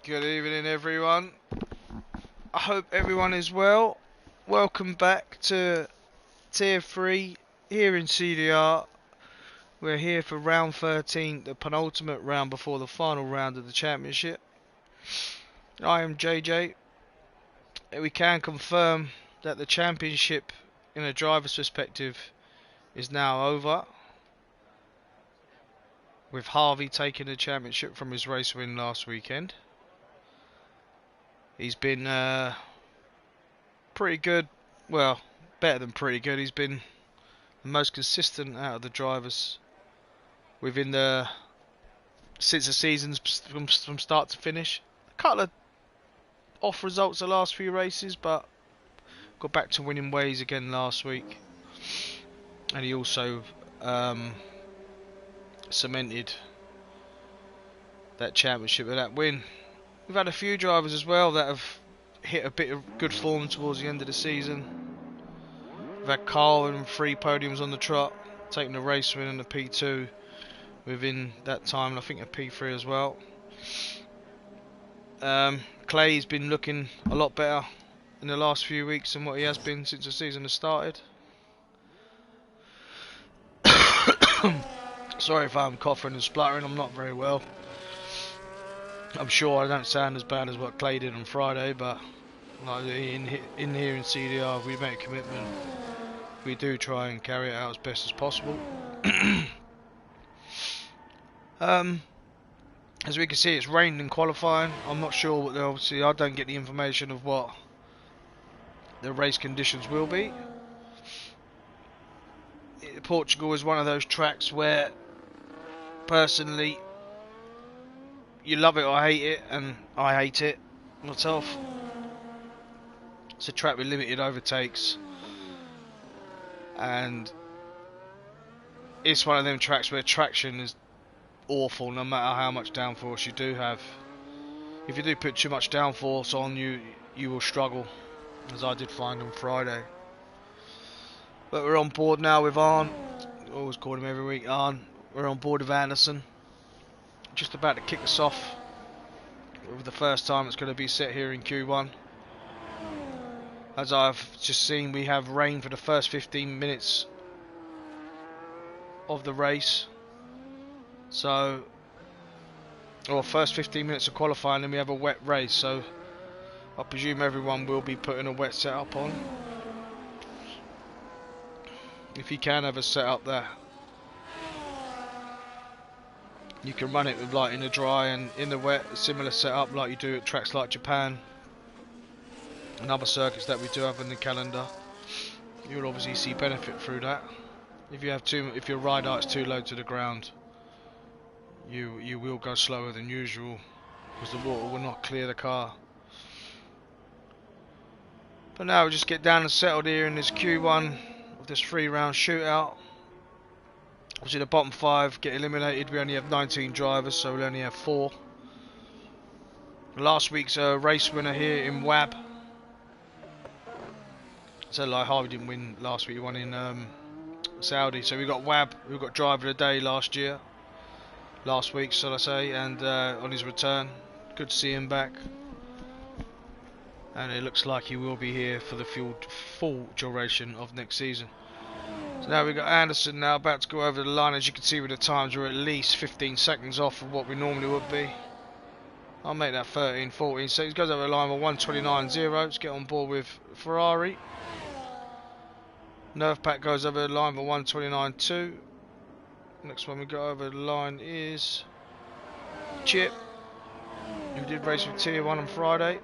Good evening, everyone. I hope everyone is well. Welcome back to Tier 3 here in CDR. We're here for round 13, the penultimate round before the final round of the championship. I am JJ. We can confirm that the championship, in a driver's perspective, is now over, with Harvey taking the championship from his race win last weekend. He's been pretty good, well, better than pretty good. He's been the most consistent out of the drivers since the season's from start to finish. A couple of off results the last few races, but got back to winning ways again last week. And he also cemented that championship with that win. We've had a few drivers as well that have hit a bit of good form towards the end of the season. We've had Carl and 3 podiums on the trot, taking the race win and the P2 within that time, and I think a P3 as well. Clay's been looking a lot better in the last few weeks than what he has been since the season has started. Sorry if I'm coughing and spluttering, I'm not very well. I'm sure I don't sound as bad as what Clay did on Friday, but like in here in CDR, if we make a commitment, we do try and carry it out as best as possible. As we can see, it's rained in qualifying. I'm not sure what obviously I don't get the information of what the race conditions will be. Portugal is one of those tracks where, personally, you love it or hate it, and I hate it myself. It's a track with limited overtakes, and it's one of them tracks where traction is awful no matter how much downforce you do have. If you do put too much downforce on, you will struggle, as I did find on Friday. But we're on board now with Arn. I always call him every week, Arn. We're on board with Anderson. Just about to kick us off with the first time it's going to be set here in Q1. As I've just seen, we have rain for the first 15 minutes of the race. So, or first 15 minutes of qualifying, then we have a wet race. So, I presume everyone will be putting a wet setup on. If you can have a setup there, you can run it with light in the dry and in the wet, a similar setup like you do at tracks like Japan and other circuits that we do have in the calendar. You'll obviously see benefit through that. If your ride height's too low to the ground, you will go slower than usual because the water will not clear the car. But now we'll just get down and settled here in this Q1 of this 3-round shootout. Obviously the bottom 5 get eliminated. We only have 19 drivers, so we'll only have 4. Last week's race winner here in WAB. So like Harvey didn't win last week, he won in Saudi. So we got WAB, we got driver of the day last week, shall I say, and on his return, good to see him back. And it looks like he will be here for the full duration of next season. So now we've got Anderson now about to go over the line. As you can see with the times, we're at least 15 seconds off of what we normally would be. I'll make that 13, 14 seconds. Goes over the line with 129.0. Let's get on board with Ferrari. Nerf Pack goes over the line with 129.2. Next one we got over the line is Chip, who did race with Tier 1 on Friday.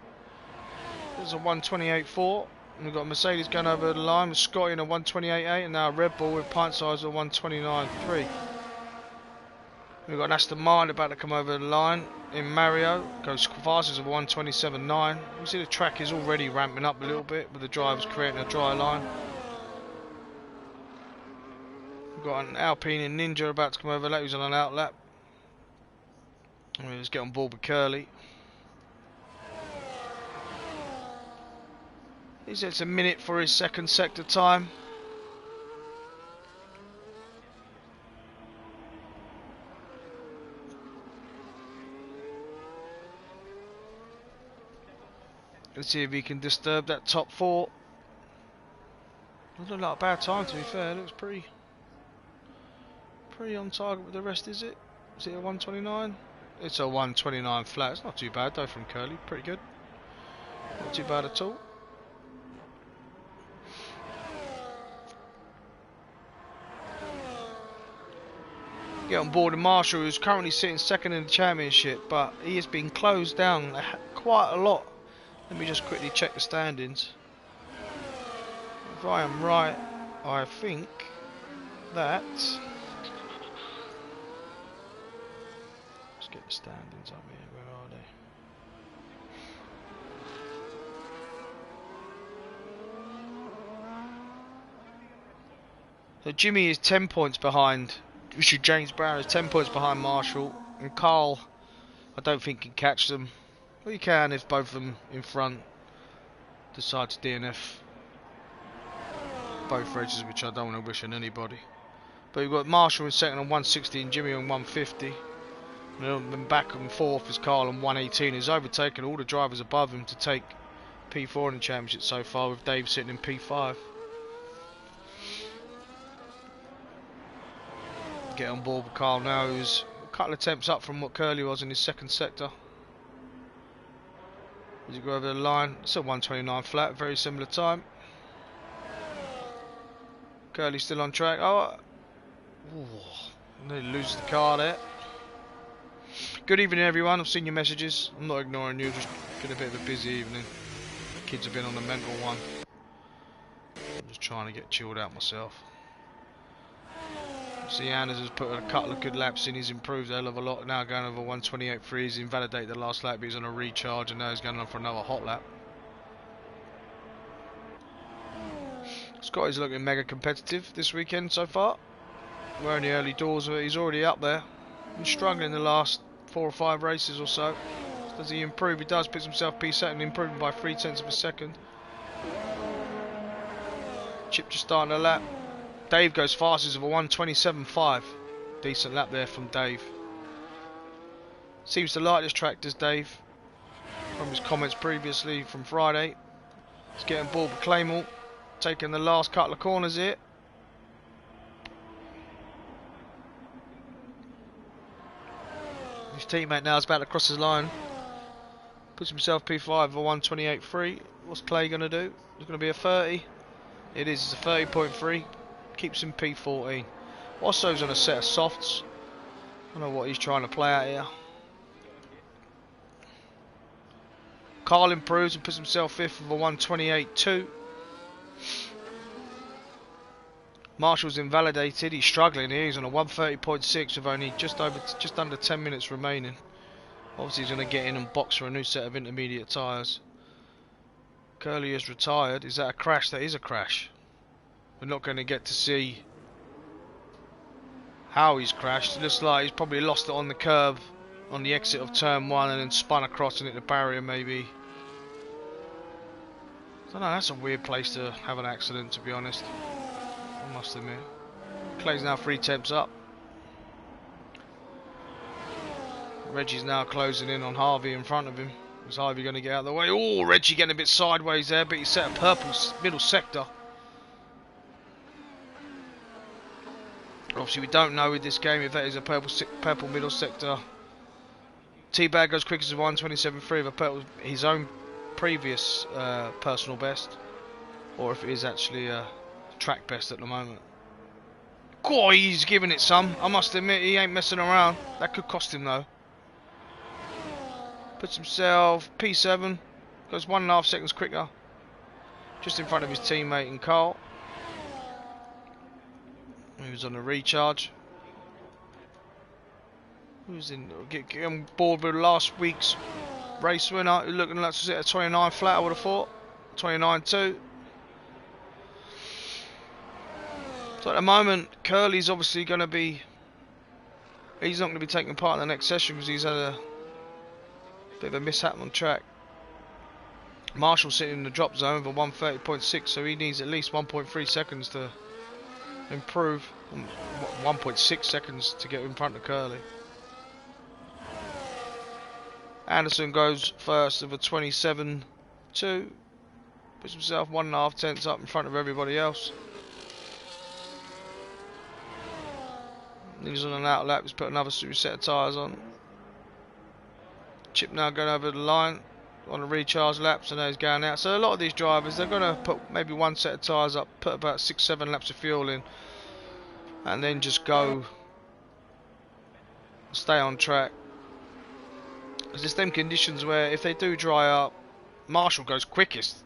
There's a 128.4. We've got Mercedes going over the line with Scotty in a 128.8, and now Red Bull with pint size of 129.3. We've got Aston Martin about to come over the line in Mario. Goes fastest of 127.9. You see the track is already ramping up a little bit with the drivers creating a dry line. We've got an Alpine and Ninja about to come over that, who's on an outlap. Let's get on board with Curly. He says it's a minute for his second sector time. Let's see if he can disturb that top four. Doesn't look like a bad time, to be fair. It looks pretty on target with the rest, is it? Is it a 129? It's a 129 flat. It's not too bad though from Curly. Pretty good. Not too bad at all. Get on board with Marshall, who's currently sitting second in the championship, but he has been closed down quite a lot. Let me just quickly check the standings. If I am right, I think that... Let's get the standings up here. Where are they? So Jimmy is 10 points behind. James Brown is 10 points behind Marshall, and Carl, I don't think can catch them. Well, you can if both of them in front decide to DNF both races, which I don't want to wish on anybody. But you've got Marshall in second on 160 and Jimmy on 150. And then back and forth is Carl on 118. He's overtaken all the drivers above him to take P4 in the championship so far, with Dave sitting in P5. Get on board with Carl now, who's a couple of attempts up from what Curly was in his second sector. As you go over the line, it's a 129 flat, very similar time. Curly still on track. Oh, nearly loses the car there. Good evening, everyone. I've seen your messages. I'm not ignoring you, just been a bit of a busy evening. The kids have been on the mental one. I'm just trying to get chilled out myself. See, Anders has put a couple of good laps in. He's improved a hell of a lot. Now going over 128.3. He's invalidated the last lap, but he's on a recharge, and now he's going on for another hot lap. Scotty's looking mega competitive this weekend so far. We're in the early doors, but he's already up there. He's struggling the last 4 or 5 races or so. Does he improve? He does. Puts himself P2, improving by 0.3 of a second. Chip just starting a lap. Dave goes fastest of a 127.5. Decent lap there from Dave. Seems to like this track, does Dave? From his comments previously from Friday. He's getting bored with Claymore. Taking the last couple of corners here. His teammate now is about to cross his line. Puts himself P5 of a 128.3. What's Clay going to do? It's going to be a 30. It is. It's a 30.3. Keeps him P14. Osso's on a set of softs. I don't know what he's trying to play out here. Carl improves and puts himself 5th of a 128.2. Marshall's invalidated. He's struggling here. He's on a 130.6 with only just under 10 minutes remaining. Obviously he's going to get in and box for a new set of intermediate tyres. Curly is retired. Is that a crash? That is a crash. We're not going to get to see how he's crashed. It looks like he's probably lost it on the curb on the exit of turn 1 and then spun across and hit the barrier maybe. I don't know, that's a weird place to have an accident, to be honest. I must admit. Clay's now 3 temps up. Reggie's now closing in on Harvey in front of him. Is Harvey going to get out of the way? Oh, Reggie getting a bit sideways there, but he's set a purple middle sector. Obviously we don't know with this game if that is a purple middle sector. T-Bag goes quick as a 127.3 of a purple, his own previous personal best, or if it is actually a track best at the moment. God, he's giving it some. I must admit, he ain't messing around. That could cost him though. Puts himself P7, goes 1.5 seconds quicker, just in front of his teammate and Carl. He was on a recharge. Who's in? Get on board with last week's race winner. Looking like to sit at 29 flat, I would have thought. 29.2. So at the moment, Curly's obviously going to be... He's not going to be taking part in the next session because he's had a bit of a mishap on track. Marshall's sitting in the drop zone for 130.6, so he needs at least 1.3 seconds to improve. 1.6 seconds to get in front of Curly. Anderson goes first of a 27.2 2. Puts himself 1.5 tenths up in front of everybody else. He's on an out lap. He's put another set of tyres on. Chip now going over the line on a recharge lap, so now he's going out. So a lot of these drivers, they're going to put maybe one set of tyres up, put about 6-7 laps of fuel in, and then just go, stay on track. Because there's them conditions where if they do dry up, Marshall goes quickest,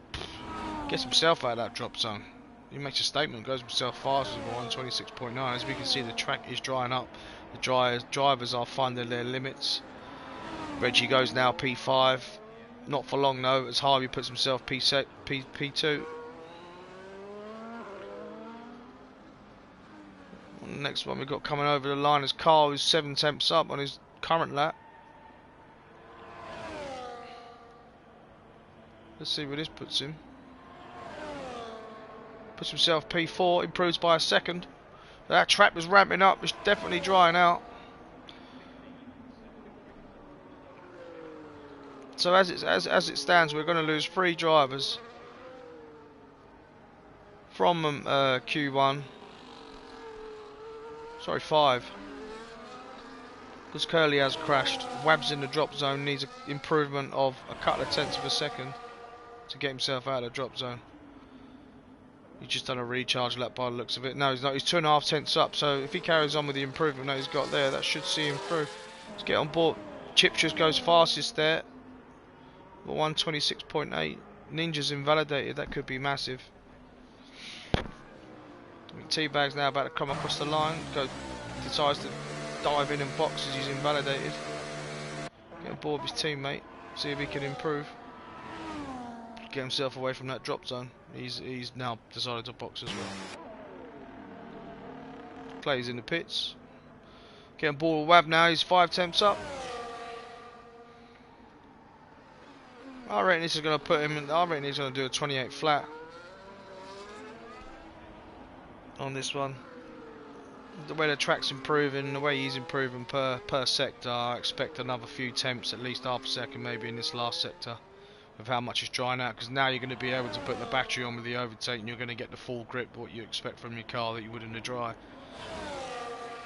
gets himself out of that drop zone. He makes a statement, goes himself fast with 126.9. As we can see, the track is drying up. The drivers are finding their limits. Reggie goes now P5. Not for long though, as Harvey puts himself P2. The next one we've got coming over the line is Carl, who's 7 tenths up on his current lap. Let's see where this puts him. Puts himself P4, improves by a second. That track was ramping up, it's definitely drying out. So as it stands, we're going to lose 3 drivers from Q1. Sorry, 5. Because Curly has crashed. Wab's in the drop zone, needs an improvement of a couple of tenths of a second to get himself out of the drop zone. He's just done a recharge lap by the looks of it. No, he's not. He's 2.5 tenths up. So if he carries on with the improvement that he's got there, that should see him through. Let's get on board. Chip just goes fastest there. 126.8. Ninja's invalidated. That could be massive. T-Bag's now about to come across the line. Decides to dive in and box as he's invalidated. Get on board with his teammate. See if he can improve. Get himself away from that drop zone. He's now decided to box as well. Clay's in the pits. Get on board with Wab now. He's 5 tenths up. I reckon this is going to put him in. I reckon he's going to do a 28 flat on this one. The way the track's improving, the way he's improving per sector, I expect another few tenths, at least half a second maybe in this last sector, of how much it's drying out. Because now you're going to be able to put the battery on with the overtake, and you're going to get the full grip, what you expect from your car that you would in the dry.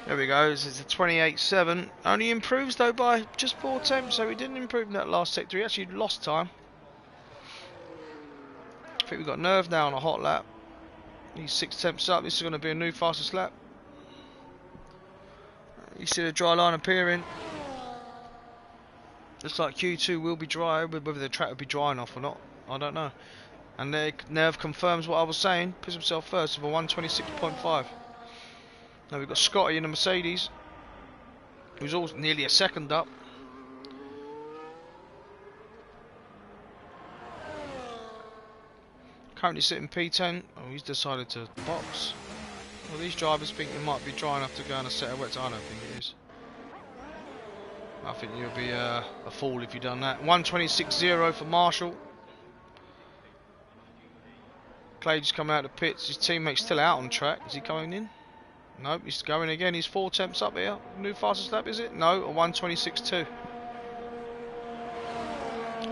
There we go. It's a 28.7. Only improves though by just 4 tenths, so he didn't improve in that last sector. He actually lost time. I think we've got Nerve now on a hot lap. He's 6 tenths up. This is going to be a new fastest lap. You see the dry line appearing. Looks like Q2 will be dry, whether the track will be dry enough or not, I don't know. And there, Nerve confirms what I was saying. Puts himself first with a 126.5. Now we've got Scotty in the Mercedes, who's also nearly a second up. Currently sitting P10. Oh, he's decided to box. Well, these drivers think it might be dry enough to go on a set of wets. I don't think it is. I think you'll be a fool if you've done that. 126.0 for Marshall. Clay just coming out of the pits. His teammate's still out on track. Is he coming in? Nope, he's going again. He's 4 tenths up here. New fastest lap, is it? No, a 126.2.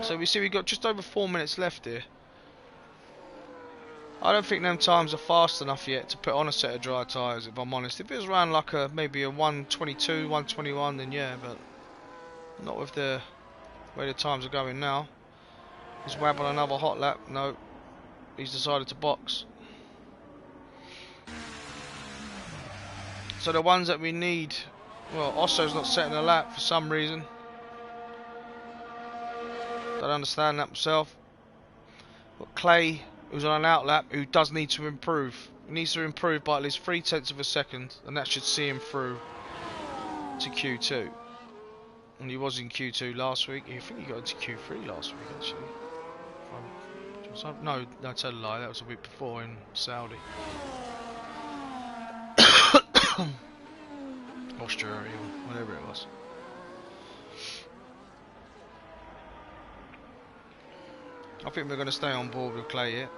So we see we've got just over 4 minutes left here. I don't think them times are fast enough yet to put on a set of dry tyres, if I'm honest. If it was around like maybe a 122, 121, then yeah, but not with the way the times are going now. He's Wab on another hot lap. No, he's decided to box. So the ones that we need, well, Osso's not setting a lap for some reason. Don't understand that myself. But Clay, who's on an out lap, who does need to improve. He needs to improve by at least 3 tenths of a second, and that should see him through to Q2. And he was in Q2 last week. I think he got into Q3 last week actually. No, tell a lie. That was a week before in Saudi. Australia, or whatever it was. I think we're going to stay on board with Clay here.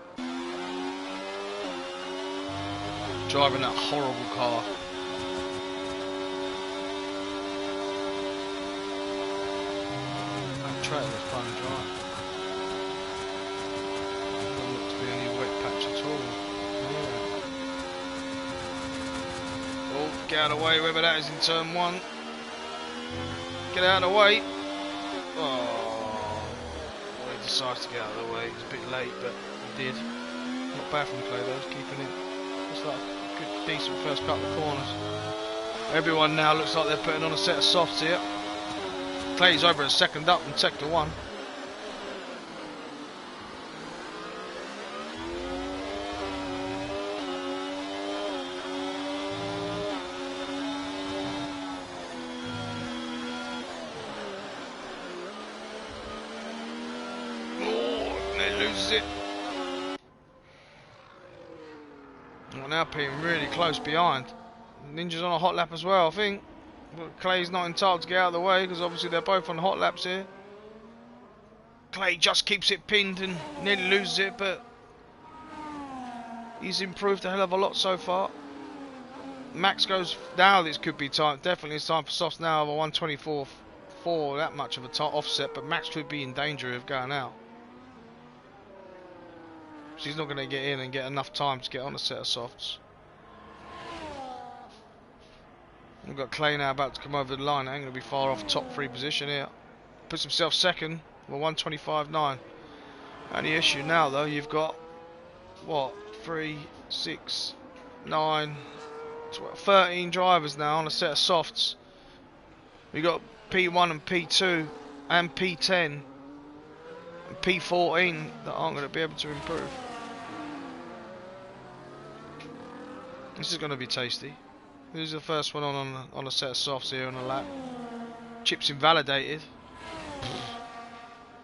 Driving that horrible car. That track was fun to drive. Get out of the way, whoever that is in turn 1. Get out of the way. Oh, well, he decides to get out of the way. He's a bit late, but he did. Not bad from Clay though, keeping it. Looks like a good, decent first couple of corners. Everyone now looks like they're putting on a set of softs here. Clay's over at second up and sector 1. Loses it. Well, now being really close behind. Ninja's on a hot lap as well, I think. But Clay's not entitled to get out of the way because obviously they're both on hot laps here. Clay just keeps it pinned and nearly loses it, but he's improved a hell of a lot so far. Max goes now. This could be time. Definitely it's time for softs now of a 124.4. That much of a offset, but Max could be in danger of going out. She's not going to get in and get enough time to get on a set of softs. We've got Clay now about to come over the line. Ain't going to be far off top 3 position here. Puts himself second with 125.9. Only issue now though, you've got what, 3, 6, 9, 12, 13 drivers now on a set of softs. We've got P1 and P2 and P10 and P14 that aren't going to be able to improve. This is going to be tasty. Who's the first one on a set of softs here on a lap? Chip's invalidated.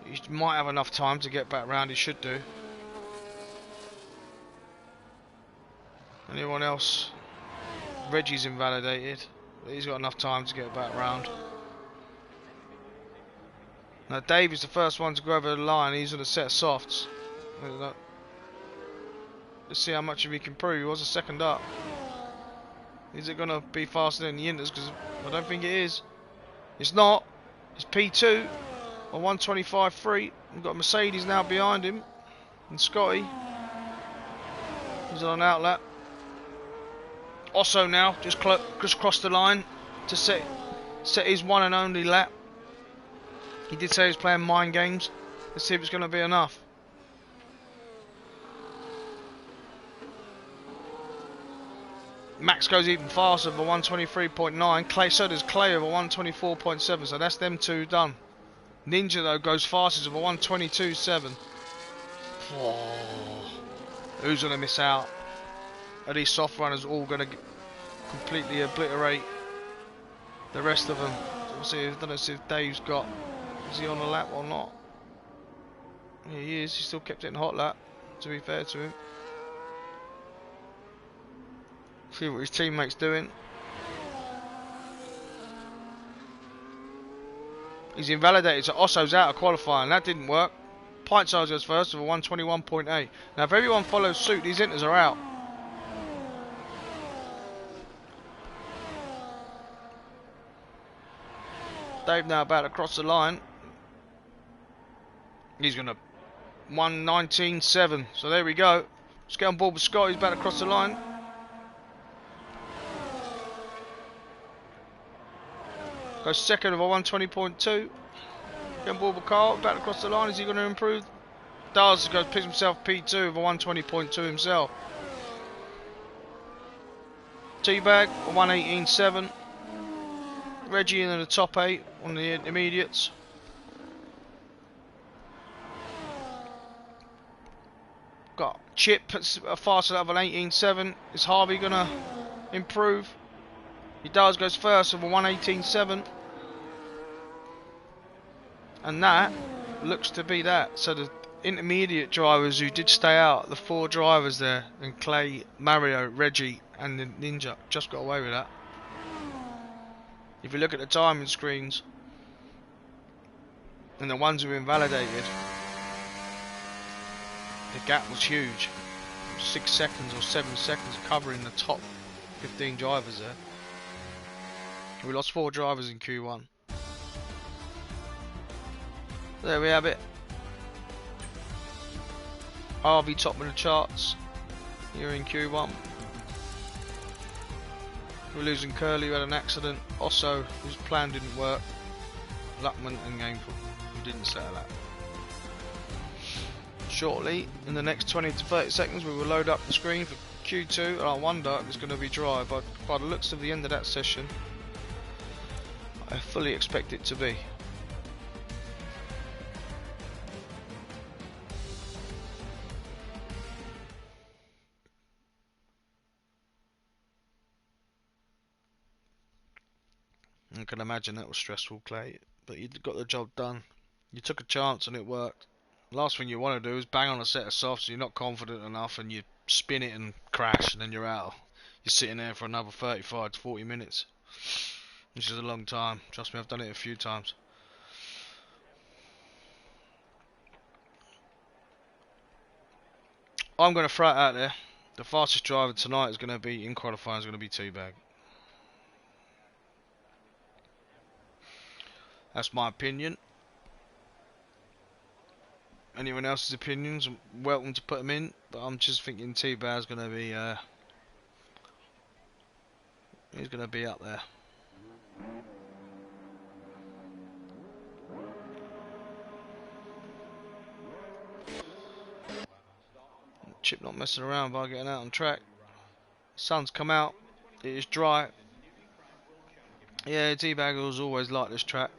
He might have enough time to get back round. He should do. Anyone else? Reggie's invalidated. But he's got enough time to get back round. Now Dave is the first one to go over the line. He's on a set of softs. Let's see how much of he can prove. He was a second up. Is it going to be faster than the Inters? Because I don't think it is. It's not. It's P2 on 125.3. We've got Mercedes now behind him. And Scotty. He's on an outlap. Osso now just crossed the line to set his one and only lap. He did say he was playing mind games. Let's see if it's going to be enough. Max goes even faster over 123.9. Clay, so does Clay over 124.7. So that's them two done. Ninja though goes fastest over 122.7. Oh, who's going to miss out? Are these soft runners all going to completely obliterate the rest of them? I don't know if Dave's got. Is he on a lap or not? Yeah, he is. He still kept it in hot lap, to be fair to him. See what his teammate's doing. He's invalidated, so Osso's out of qualifying. That didn't work. Pint size goes first with a 121.8. Now if everyone follows suit, these Inters are out. Dave now about to cross the line. He's going to 119.7. So there we go. Let's get on board with Scott. He's about to cross the line. Goes second of a 120.2. Get on board with Carl. About to cross the line. Is he going to improve? Does. Goes picks himself P2 of a 120.2 himself. Teabag a 118.7. Reggie in the top 8 on the intermediates. Got Chip puts a faster level 18.7. Is Harvey gonna improve? He does, goes first with a 118.7. And that looks to be that. So the intermediate drivers who did stay out, the 4 drivers there, and Clay, Mario, Reggie and the Ninja just got away with that. If you look at the timing screens and the ones who were invalidated, the gap was huge. 6 seconds or 7 seconds covering the top 15 drivers there. We lost 4 drivers in Q1. There we have it. RV top of the charts here in Q1. We're losing Curly, who had an accident. Osso, whose plan didn't work. Luckman and Gameful, who didn't set a lap. Shortly, in the next 20 to 30 seconds, we will load up the screen for Q2, and I wonder if it's going to be dry, but by the looks of the end of that session, I fully expect it to be. I can imagine that was stressful, Clay, but you got the job done. You took a chance and it worked. Last thing you want to do is bang on a set of softs, you're not confident enough, and you spin it and crash, and then you're out. You're sitting there for another 35 to 40 minutes, which is a long time. Trust me, I've done it a few times. I'm going to throw it out there. The fastest driver tonight is going to be, in qualifying, is going to be Teabag. That's my opinion. Anyone else's opinions, welcome to put them in, but I'm just thinking Teabag's going to be, he's going to be up there. Chip not messing around by getting out on track. Sun's come out. It is dry. Yeah, Teabag always like this track.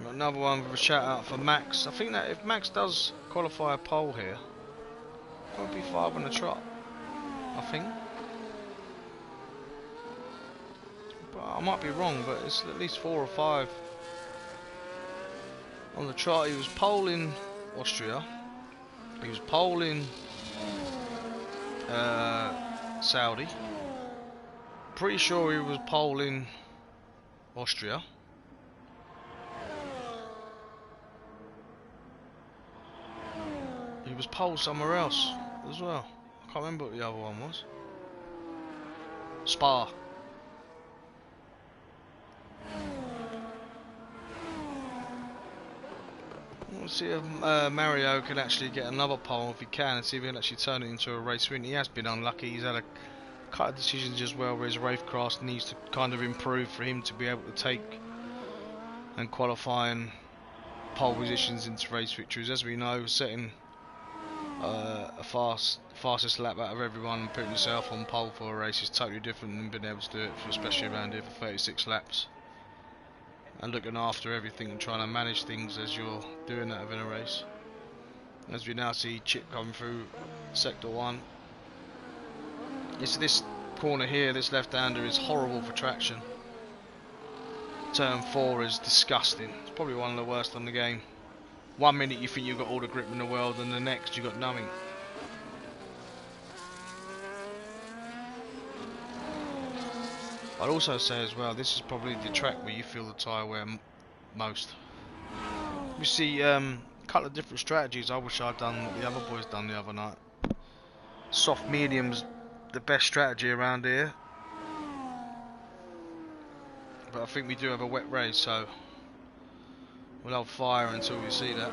Another one with a shout out for Max. I think that if Max does qualify a pole here, it won't be 5 on the trot, I think. But I might be wrong, but it's at least 4 or 5 on the trot. He was pole in Austria. He was pole in Saudi. Pretty sure he was pole in Austria. He was pole somewhere else as well. I can't remember what the other one was. Spa. We'll see if Mario can actually get another pole if he can, and see if he can actually turn it into a race win. He has been unlucky. He's had a couple of decisions as well where his racecraft needs to kind of improve for him to be able to take and qualifying pole positions into race victories. As we know, setting a fastest lap out of everyone and putting yourself on pole for a race is totally different than being able to do it, especially around here, for 36 laps. And looking after everything and trying to manage things as you're doing that within a race. As we now see Chip coming through sector 1. It's this corner here, this left-hander is horrible for traction. Turn 4 is disgusting. It's probably one of the worst on the game. 1 minute you think you've got all the grip in the world, and the next you've got nothing. I'd also say as well, this is probably the track where you feel the tyre wear most. You see a couple of different strategies. I wish I'd done what the other boys done the other night. Soft medium's the best strategy around here. But I think we do have a wet race, so we'll hold fire until we see that.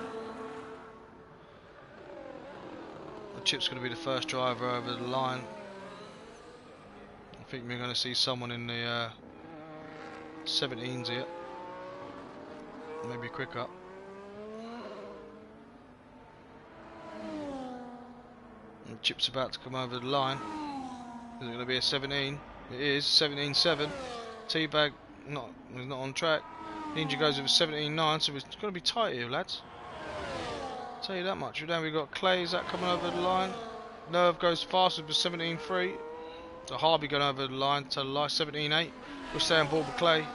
The Chip's going to be the first driver over the line. I think we're going to see someone in the 17s here. Maybe quicker. And Chip's about to come over the line. Is it going to be a 17? It is 17.7. Teabag he's not on track. Ninja goes with a 17.9, so it's going to be tight here, lads. I'll tell you that much. Then we've got Clay, is that coming over the line? Nerve goes fast with a 17.3. So Harvey going over the line to the line, 17.8. We'll stay on board with Clay.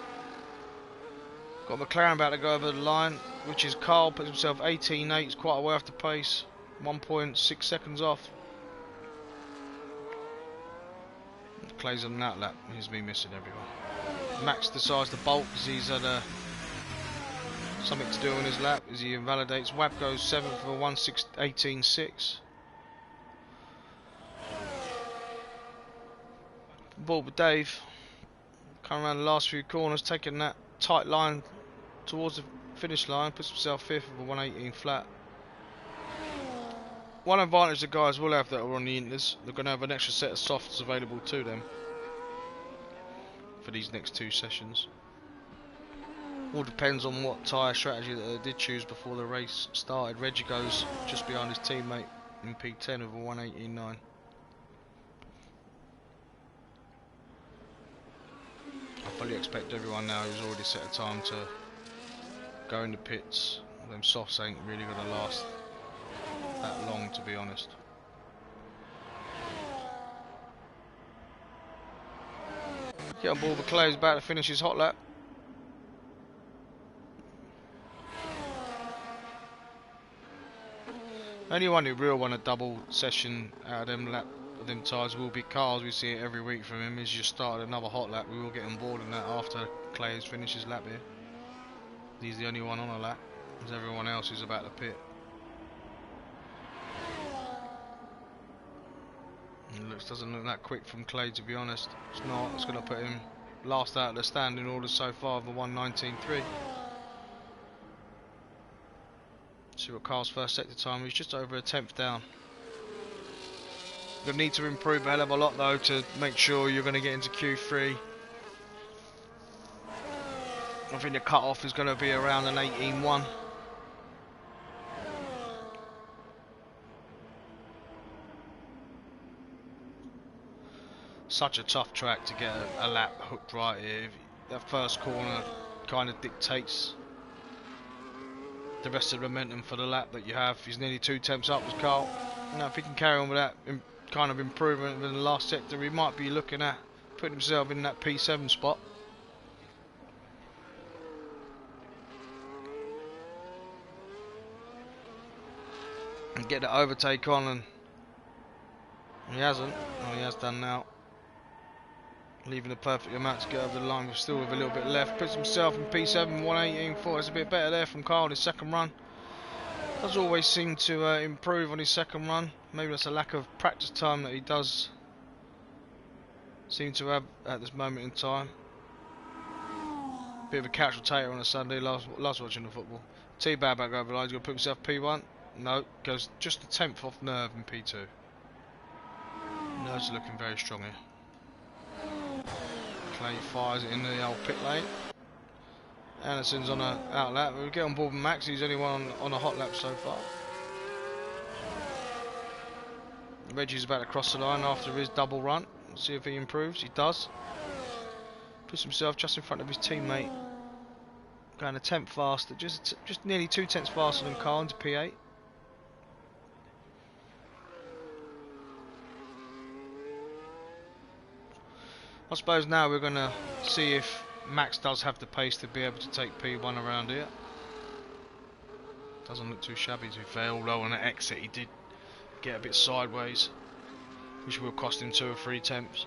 Got McLaren about to go over the line, which is Carl, puts himself 18.8. It's quite a way off the pace. 1.6 seconds off. Clay's on that lap. He's been missing everyone. Max decides to bolt because he's had something to do on his lap as he invalidates. Wab goes 7th for 18.6. Board with Dave. Coming around the last few corners, taking that tight line towards the finish line. Puts himself 5th for 118 flat. one advantage the guys will have that are on the inters, they're going to have an extra set of softs available to them for these next 2 sessions. All depends on what tyre strategy that they did choose before the race started. Reggie goes just behind his teammate in P10 with a 1:18.9. I fully expect everyone now who's already set a time to go in the pits. Them softs ain't really going to last that long, to be honest. Get on board with Clay, he's about to finish his hot lap. Only one who real want a double session out of them tyres will be Carl's. We see it every week from him. He's just started another hot lap. We will get on board in that after Clay has finished his lap here. He's the only one on a lap, as everyone else is about to pit. Doesn't look that quick from Clay, to be honest. It's not. It's going to put him last out of the standing order so far of a 1:19.3. See what Carl's first sector time. He's just over a 10th down. You'll need to improve a hell of a lot though to make sure you're going to get into Q3. I think the cut-off is going to be around an 18.1. Such a tough track to get a lap hooked right here. That first corner kind of dictates the rest of the momentum for the lap that you have. He's nearly 2 tenths up with Carl. Now if he can carry on with that kind of improvement in the last sector, he might be looking at putting himself in that P7 spot. And get that overtake on, and he hasn't. Well, he has done now. Leaving the perfect amount to get over the line, but still with a little bit left. Puts himself in P7, 1:18.4. It's a bit better there from Carl, his second run. Does always seem to improve on his second run. Maybe that's a lack of practice time that he does seem to have at this moment in time. Bit of a couch potato on a Sunday, loves watching the football. T-Bag back over the line, he's going to put himself P1. No, goes just a 10th off Nerve in P2. Nerve's looking very strong here. Clay fires it in the old pit lane. Anderson's on a out lap. We'll get on board with Max. He's only one on a hot lap so far. Reggie's about to cross the line after his double run. Let's see if he improves. He does. Puts himself just in front of his teammate. Going a 10th faster. Just nearly 2 tenths faster than Carl into P8. I suppose now we're going to see if Max does have the pace to be able to take P1 around here. Doesn't look too shabby to be fair, although on the exit he did get a bit sideways, which will cost him 2 or 3 tenths.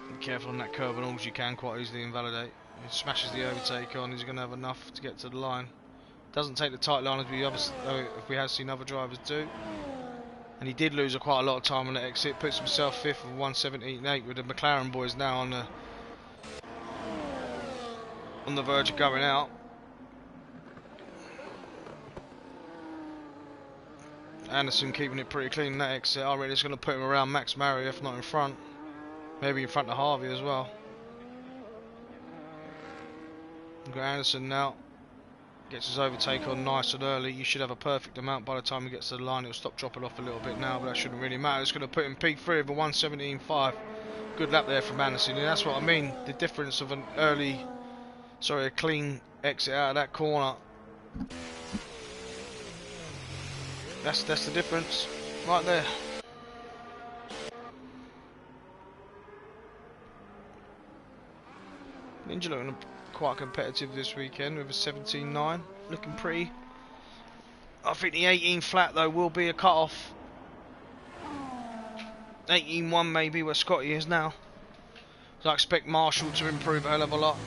Be careful on that curb and all, you can quite easily invalidate. He smashes the overtake on, he's going to have enough to get to the line. Doesn't take the tight line as we have seen other drivers do. And he did lose quite a lot of time on the exit. Puts himself 5th of 1:17.8 with the McLaren boys now on the verge of going out. Anderson keeping it pretty clean in that exit. I reckon it's going to put him around Max Murray, if not in front. Maybe in front of Harvey as well. We've got Anderson now. Gets his overtake on nice and early. You should have a perfect amount by the time he gets to the line. It'll stop dropping off a little bit now, but that shouldn't really matter. It's going to put him P3 of a 1:17.5. Good lap there from Anderson, and that's what I mean. The difference of a clean exit out of that corner. That's the difference right there. Ninja looking quite competitive this weekend with a 17.9, looking pretty. I think the 18 flat though will be a cut off. 18.1 maybe where Scotty is now. So I expect Marshall to improve a hell of a lot.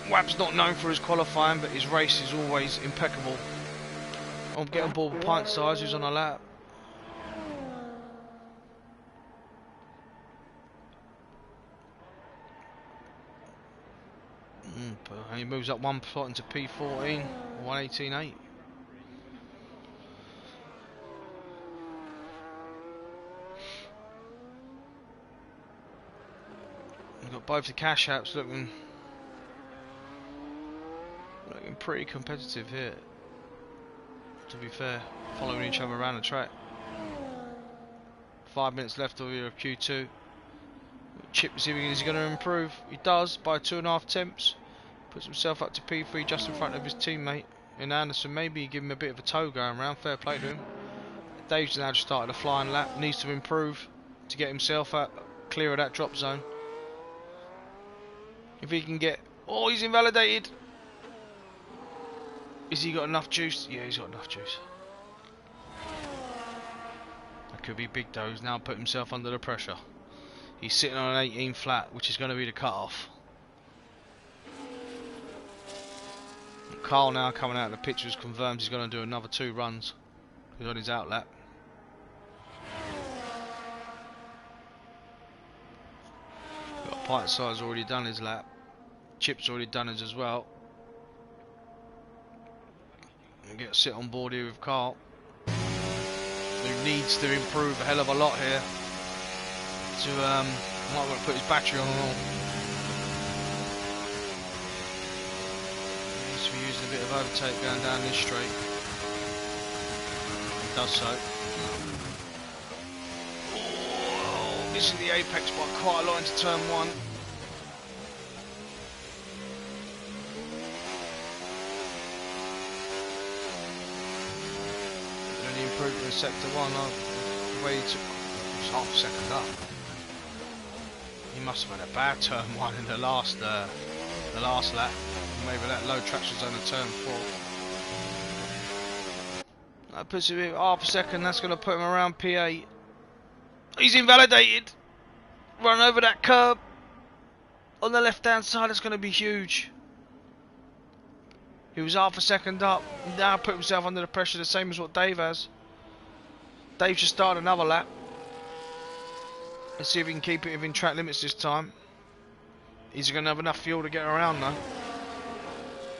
Wab's not known for his qualifying, but his race is always impeccable. I'll get on board with Pint Size, who's on a lap. and he moves up 1 spot into P14, 118.8. We've got both the cash apps looking pretty competitive here, to be fair, following each other around the track. 5 minutes left of your Q2. Chip is going to improve. He does by 2.5 tenths. Puts himself up to P3 just in front of his teammate in Anderson. Maybe give him a bit of a tow going around. Fair play to him. Dave's now just started a flying lap. Needs to improve to get himself out clear of that drop zone. If he can get... Oh, he's invalidated. Has he got enough juice? Yeah, he's got enough juice. That could be big though. He's now put himself under the pressure. He's sitting on an 18 flat, which is going to be the cut-off. Carl now coming out of the pictures confirms he's going to do another 2 runs. He's on his out lap. Got Pint Side's already done his lap. Chip's already done his as well. We get to sit on board here with Carl, who needs to improve a hell of a lot here. To might want to put his battery on and all. He needs to be using a bit of overtake going down this straight. He does so. Oh, missing the apex by quite a lot into turn 1. Really improved in sector 1. The way he took, it was half a second up. He must have had a bad turn 1 in the last lap. Maybe that low traction zone of turn 4. That puts him in half a second. That's going to put him around P8. He's invalidated. Run over that curb on the left hand side. It's going to be huge. He was half a second up. Now put himself under the pressure, the same as what Dave has. Dave just started another lap. Let's see if he can keep it within track limits this time. He's going to have enough fuel to get around though.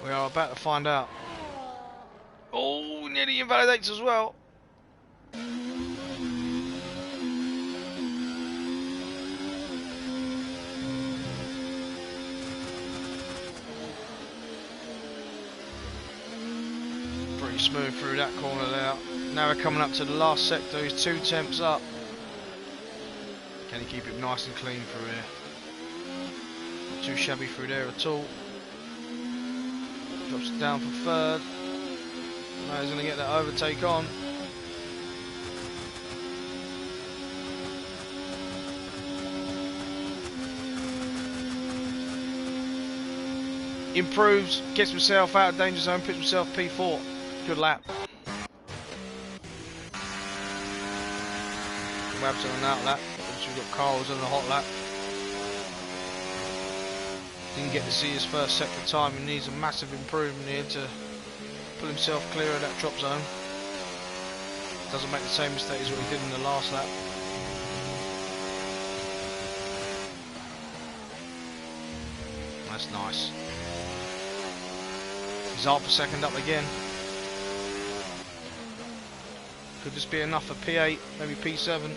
We are about to find out. Oh, nearly invalidates as well. Pretty smooth through that corner there. Now we're coming up to the last sector. He's 2 tenths up. Can he keep it nice and clean through here? Not too shabby through there at all. Drops it down for 3rd. Now he's going to get that overtake on. Improves, gets himself out of danger zone, puts himself P4. Good lap. Wabs on an out lap. We've got Carl's on the hot lap. Didn't get to see his first sector time. He needs a massive improvement here to pull himself clear of that drop zone. Doesn't make the same mistake as what he did in the last lap. That's nice. He's half a second up again. Could this be enough for P8, maybe P7?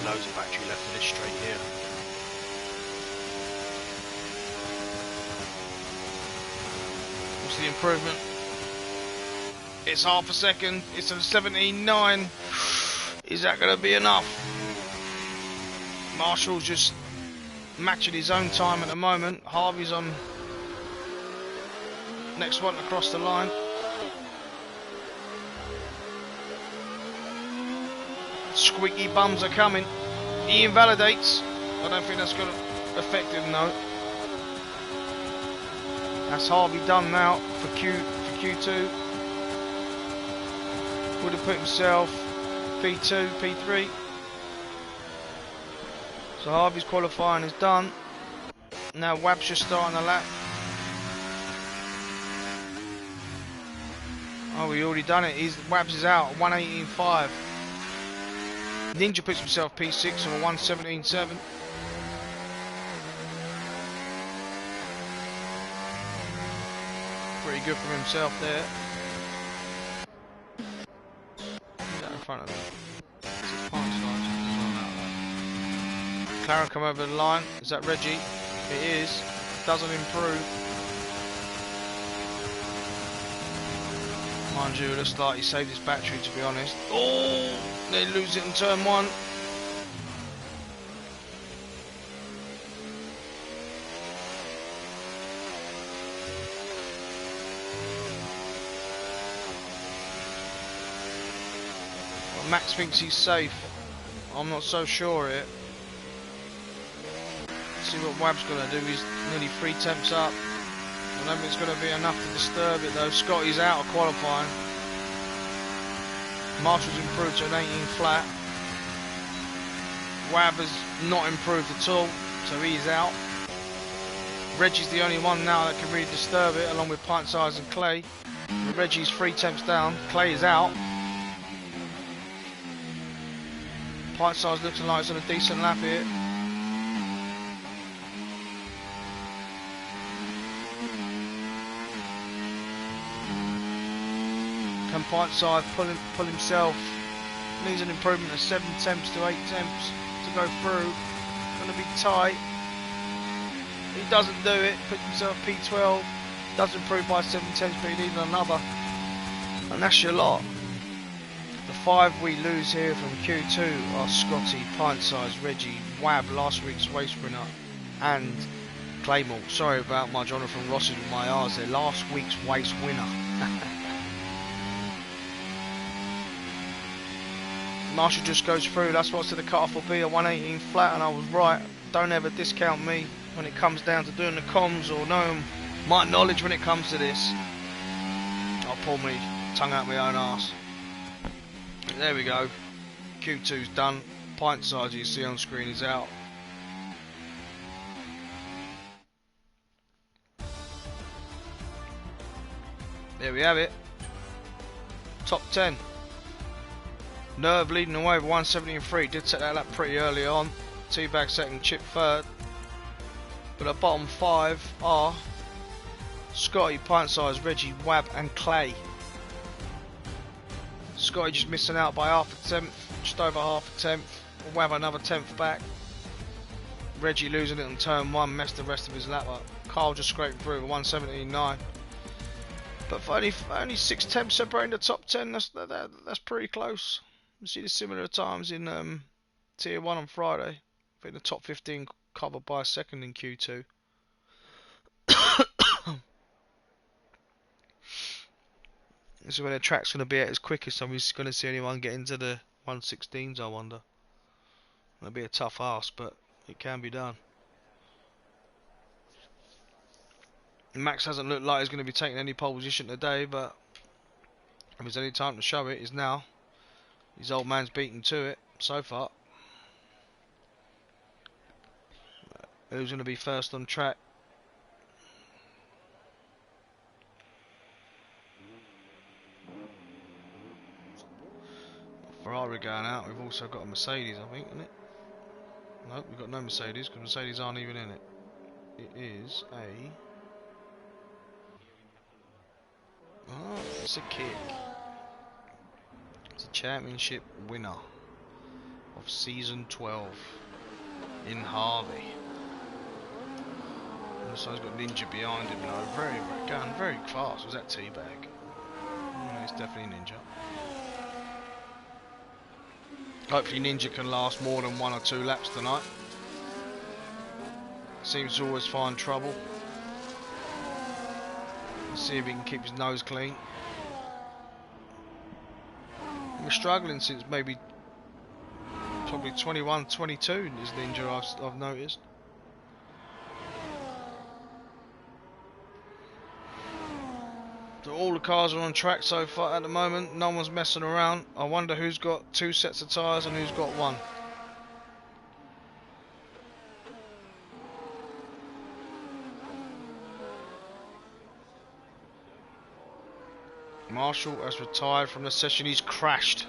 Loads of battery left for this straight here. What's the improvement? It's half a second. It's a 17.9. Is that going to be enough? Marshall's just matching his own time at the moment. Harvey's on next one across the line. Squeaky bums are coming. He invalidates. I don't think that's going to affect him though. That's Harvey done now for Q2. Would have put himself P2, P3. So Harvey's qualifying is done. Now Wab's just starting the lap. Oh, we already done it. Wabs is out at 118.5. Ninja puts himself P6 on a 1:17.7. Pretty good from himself there. Who's that in front of him? McLaren come over the line. Is that Reggie? It is. Doesn't improve. Mind you, it looks like he saved his battery, to be honest. Oh, they lose it in turn one. Well, Max thinks he's safe. I'm not so sure it. See what Wab's going to do. He's nearly 3 temps up. I don't think it's going to be enough to disturb it though. Scotty's out of qualifying. Marshall's improved to an 18 flat. Wab has not improved at all, so he's out. Reggie's the only one now that can really disturb it, along with Pint Size and Clay. But Reggie's 3 temps down. Clay is out. Pint Size looking like it's on a decent lap here. Can Pint Size pull himself? Needs an improvement of 7 temps to 8 temps to go through. Going to be tight. He doesn't do it. Puts himself P12. Does improve by 7 temps, but he needs another. And that's your lot. The 5 we lose here from Q2 are Scotty, Pint Size, Reggie, Wab, last week's race winner, and Claymore. Sorry about my Jonathan Rosses with my R's there. Last week's race winner. Marshall just goes through. That's what I said the cut-off will be, a 118 flat, and I was right. Don't ever discount me when it comes down to doing the comms or knowing my knowledge when it comes to this. I'll pull me tongue out my own arse. There we go. Q2's done. Pint Size you see on screen is out. There we have it. Top 10. Nerve leading away with 1:17.3. Did set that lap pretty early on. Teabag second, Chip third. But the bottom 5 are Scotty, Pint Size, Reggie, Wab and Clay. Scotty just missing out by half a tenth, just over half a tenth. Wab another tenth back. Reggie losing it on turn 1, messed the rest of his lap up. Carl just scraping through with 1:17.9. But for only 6 temps separating the top 10, that's pretty close. You see the similar times in Tier 1 on Friday. I think the top 15 covered by a second in Q2. This is where the track's going to be at its quickest, so we're going to see anyone get into the 116s, I wonder. It'll be a tough ask, but it can be done. Max hasn't looked like he's going to be taking any pole position today, but if there's any time to show it, it's now. His old man's beaten to it so far. Who's going to be first on track? Ferrari going out. We've also got a Mercedes, I think, isn't it? Nope, we've got no Mercedes because Mercedes aren't even in it. It is a... Oh, it's a kick. It's a championship winner of season 12 in Harvey. Also, he's got Ninja behind him now. Going very fast. Was that Teabag? It's definitely Ninja. Hopefully Ninja can last more than 1 or 2 laps tonight. Seems to always find trouble. Let's see if he can keep his nose clean. We're struggling since maybe probably 21, 22 is Ninja, I've noticed. So all the cars are on track so far at the moment. No one's messing around. I wonder who's got 2 sets of tyres and who's got 1. Marshall has retired from the session. He's crashed.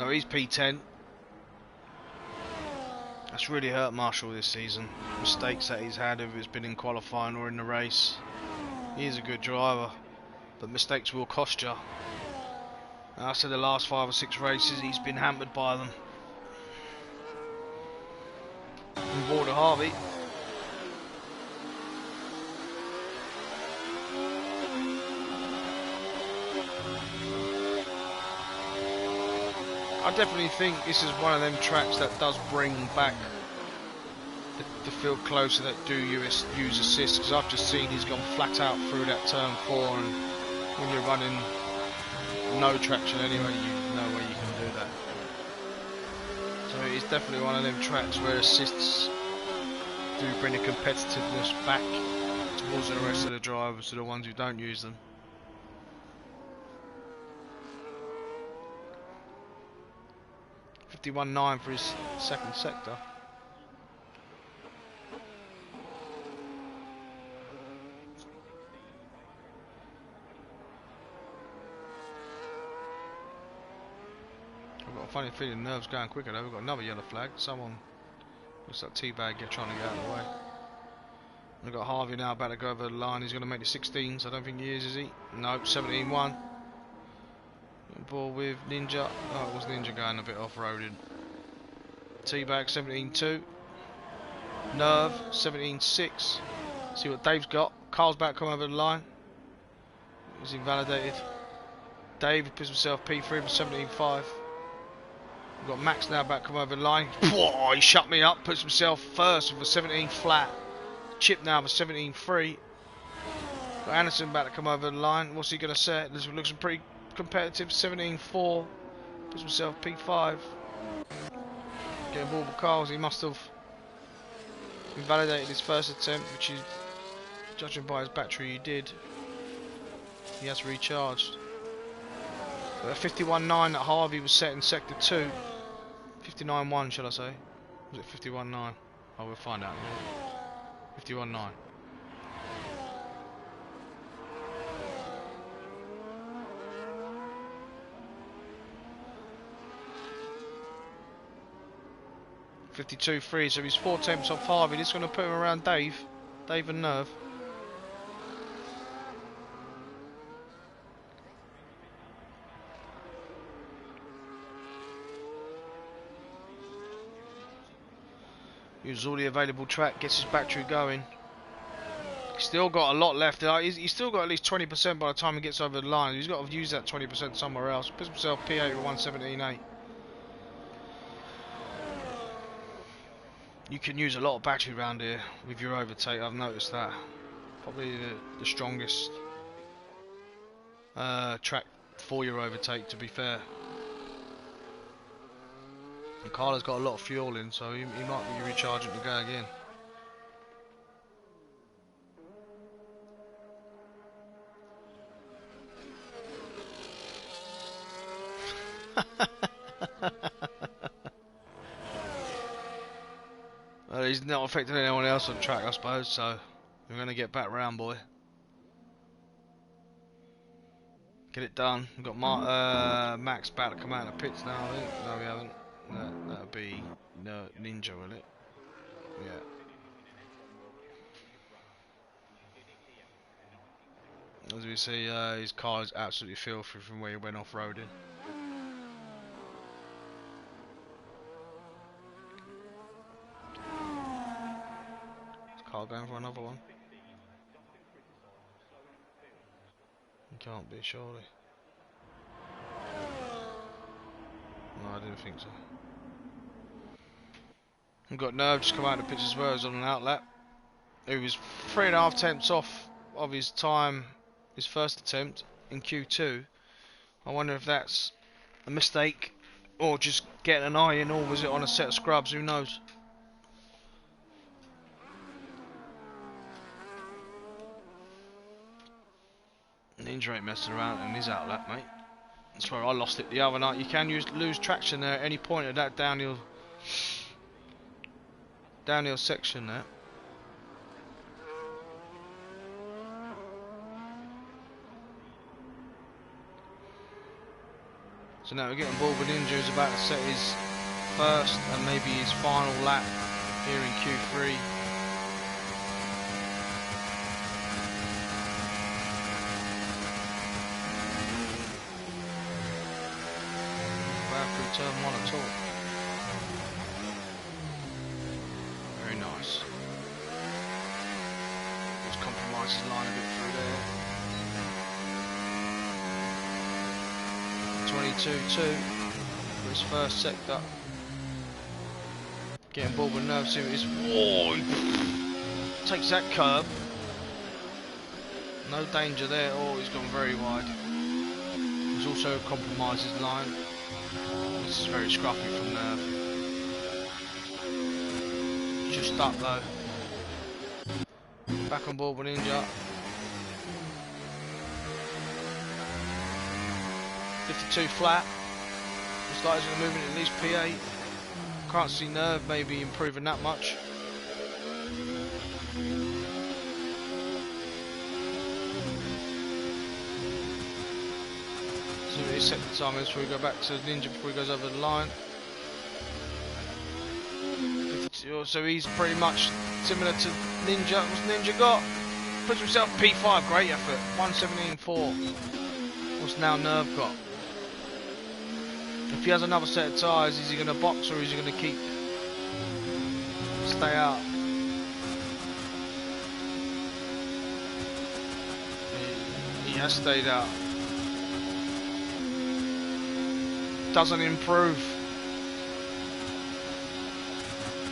So he's P10. That's really hurt Marshall this season. Mistakes that he's had, whether it's been in qualifying or in the race. He is a good driver, but mistakes will cost you. And I said the last 5 or 6 races he's been hampered by them. And Walter Harvey. I definitely think this is one of them tracks that does bring back the field closer that do use assist, because I've just seen he's gone flat out through that turn 4, and when you're running no traction anyway, you know where you can do that. So it's definitely one of them tracks where assists do bring the competitiveness back towards the rest of the drivers, to the ones who don't use them. .51.9 for his second sector. I've got a funny feeling nerves going quicker though. We've got another yellow flag. Someone looks like Teabag trying to get out of the way. We've got Harvey now about to go over the line. He's going to make the 16s. I don't think he is he? Nope, 17.1. Ball with Ninja. Oh, it was Ninja going a bit off-roaded. Teabag 17.2. Nerve 17.6. See what Dave's got. Carl's about to come over the line. He's invalidated. Dave puts himself P3 for 17.5. We've got Max now about to come over the line. Whoa, he shut me up. Puts himself first with a 17 flat. Chip now for 17.3. Got Anderson about to come over the line. What's he going to set? This looks pretty competitive. 17.4. Puts himself P5. Getting ball for Carls. He must have invalidated his first attempt, which is, judging by his battery, he did. He has recharged. So 51.9 that Harvey was set in sector 2. 59.1 shall I say? Was it 51.9? Oh, we'll find out. 51.9. .52.3, so he's 4 attempts off Harvey. This is going to put him around Dave and Nerve. Uses all the available track, gets his battery going. He's still got a lot left. He's still got at least 20% by the time he gets over the line. He's got to use that 20% somewhere else. Puts himself P8 with 117.8. You can use a lot of battery around here with your overtake. I've noticed that. Probably the strongest track for your overtake, to be fair. And Carla's got a lot of fuel in, so he might be recharging to go again. Well, he's not affecting anyone else on track, I suppose, so we're going to get back round, boy. Get it done. We've got Max about to come out of the pits now, I think. No, we haven't. That'll be Ninja, will it? Yeah. As we see, his car is absolutely filthy from where he went off-roading. Is Carl going for another one? He can't be, surely. No, I didn't think so. We've got Nerve just come out of the pitch as well as on an outlet. He was 3.5 attempts off of his time, his first attempt in Q2. I wonder if that's a mistake or just getting an eye in, or was it on a set of scrubs? Who knows? Ninja ain't messing around in his outlet, mate. That's where I lost it the other night. You can lose traction there at any point of that downhill section there. So now we're getting bored with Ninja, who's about to set his first and maybe his final lap here in Q3. Through turn 1 at all. Very nice. Just compromise his line a bit through there. 22-2 for his first sector. Getting bored with nerves, see what it is. Whoa! Takes that curb. No danger there. Oh, he's gone very wide. He's also compromised his line. This is very scruffy from Nerve. Just up though. Back on board with Ninja. 52 flat. Looks like he's going to move in at least P8. Can't see Nerve maybe improving that much. See what his second time is before we go back to Ninja before he goes over the line. 52, so he's pretty much similar to Ninja. What's Ninja got? Puts himself P5, great effort. 117.4. What's now Nerve got? If he has another set of tyres, is he going to box or is he going to keep? Stay out. He has stayed out. Doesn't improve.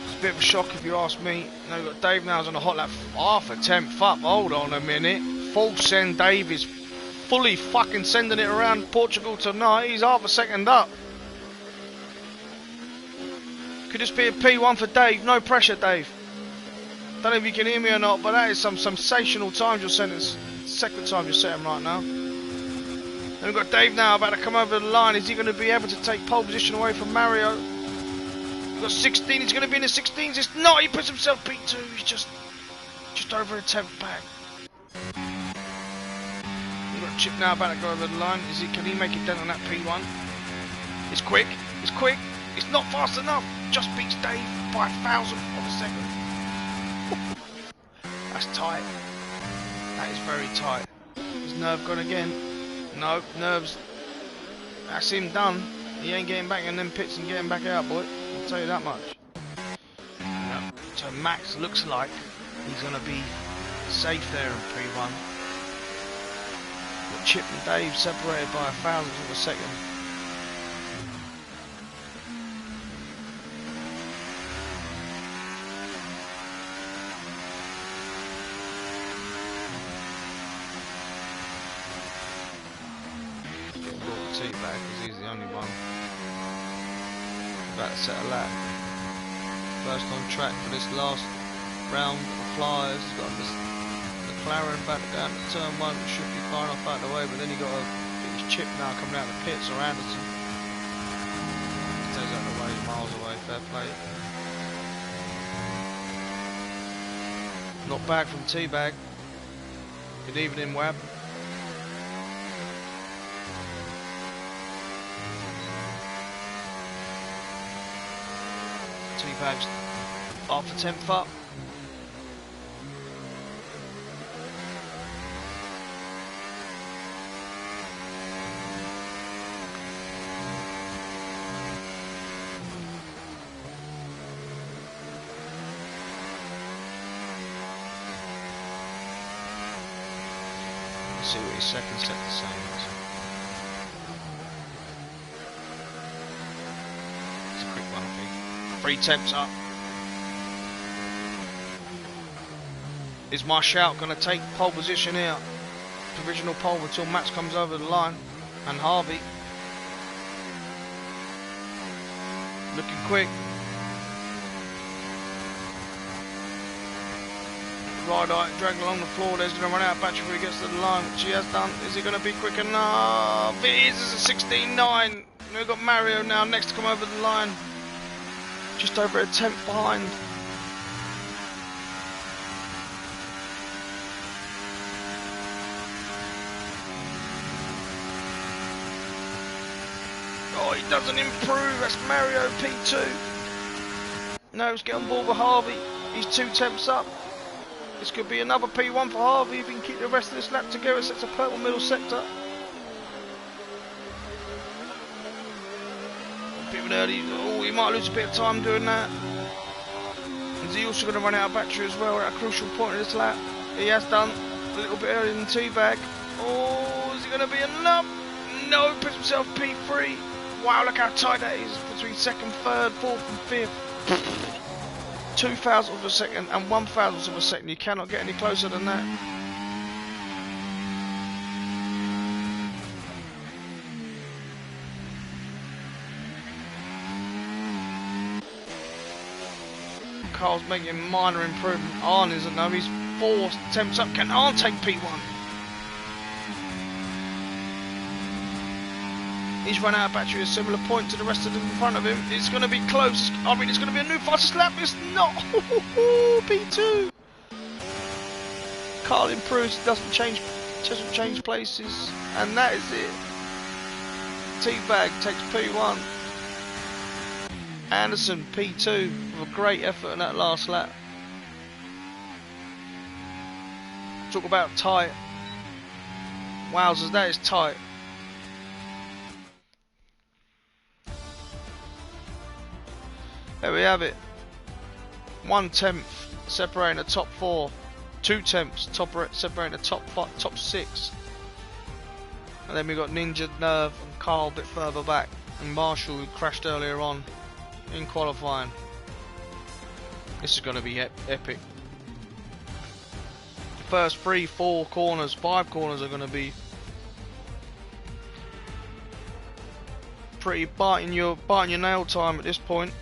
It's a bit of a shock if you ask me. Now we've got Dave now on a hot lap, half a tenth up. Hold on a minute. Full send. Dave is fully fucking sending it around Portugal tonight. He's half a second up. Could this be a P1 for Dave? No pressure, Dave. Don't know if you can hear me or not, but that is some sensational times you're setting. Second time you're setting right now. Then we've got Dave now about to come over the line. Is he going to be able to take pole position away from Mario? We've got 16. He's going to be in the 16s. It's not. He puts himself P2. He's just over a tenth back. We've got Chip now about to go over the line. Can he make it down on that P1? It's quick. It's quick. It's not fast enough. Just beats Dave by 1,000th of a second. That's tight. That is very tight. Is Nerve gone again? No, Nerve's. That's him done. He ain't getting back in them pits and getting back out, boy. I'll tell you that much. No. So Max looks like he's going to be safe there in P1. But Chip and Dave separated by 1,000th of a second. Back because he's the only one about to set a lap. First on track for this last round of flyers. He's got this McLaren back down to turn 1, which should be far enough out of the way, but then he got to get his Chip now coming out of the pits, or Anderson. Stays out of the way, miles away, fair play. Not bad from T-Bag. Good evening, Wab. T-Bag's half a tenth up. Let's see what his second set to say is. It's a quick one, I think. 3 tenths up. Is my shout going to take pole position here? Provisional pole until Max comes over the line. And Harvey. Looking quick. Ride eye dragging along the floor. There's going to run out of battery before he gets to the line, which he has done. Is he going to be quick enough? It is. It's a 16.9. We've got Mario now next to come over the line. Just over a tenth behind. Oh, he doesn't improve. That's Mario P2. No, let's get on board with Harvey. He's 2 tenths up. This could be another P1 for Harvey if he can keep the rest of this lap together. Sets a purple middle sector. A bit early. Oh, he might lose a bit of time doing that. Is he also going to run out of battery as well at a crucial point of this lap? He has done a little bit earlier than T-Bag. Oh, is he going to be enough? No, puts himself P3. Wow, look how tight that is between second, third, fourth and fifth. 2 thousandths of a second and 1 thousandth of a second. You cannot get any closer than that. Carl's making minor improvement. Arn isn't though. He's 4 attempts up. Can Arn take P1? He's run out of battery at a similar point to the rest of them in front of him. It's going to be close. I mean, it's going to be a new fastest lap. It's not. P2. Carl improves. Doesn't change places, and that is it. T-Bag takes P1. Anderson P2 with a great effort in that last lap. Talk about tight. Wowzers, that is tight. There we have it. 1 tenth separating the top 4. 2 tenths separating the top 6. And then we got Ninja, Nerve and Carl a bit further back. And Marshall, who crashed earlier on in qualifying. This is going to be epic. The first 3, 4 corners, 5 corners are going to be pretty biting your nail time at this point.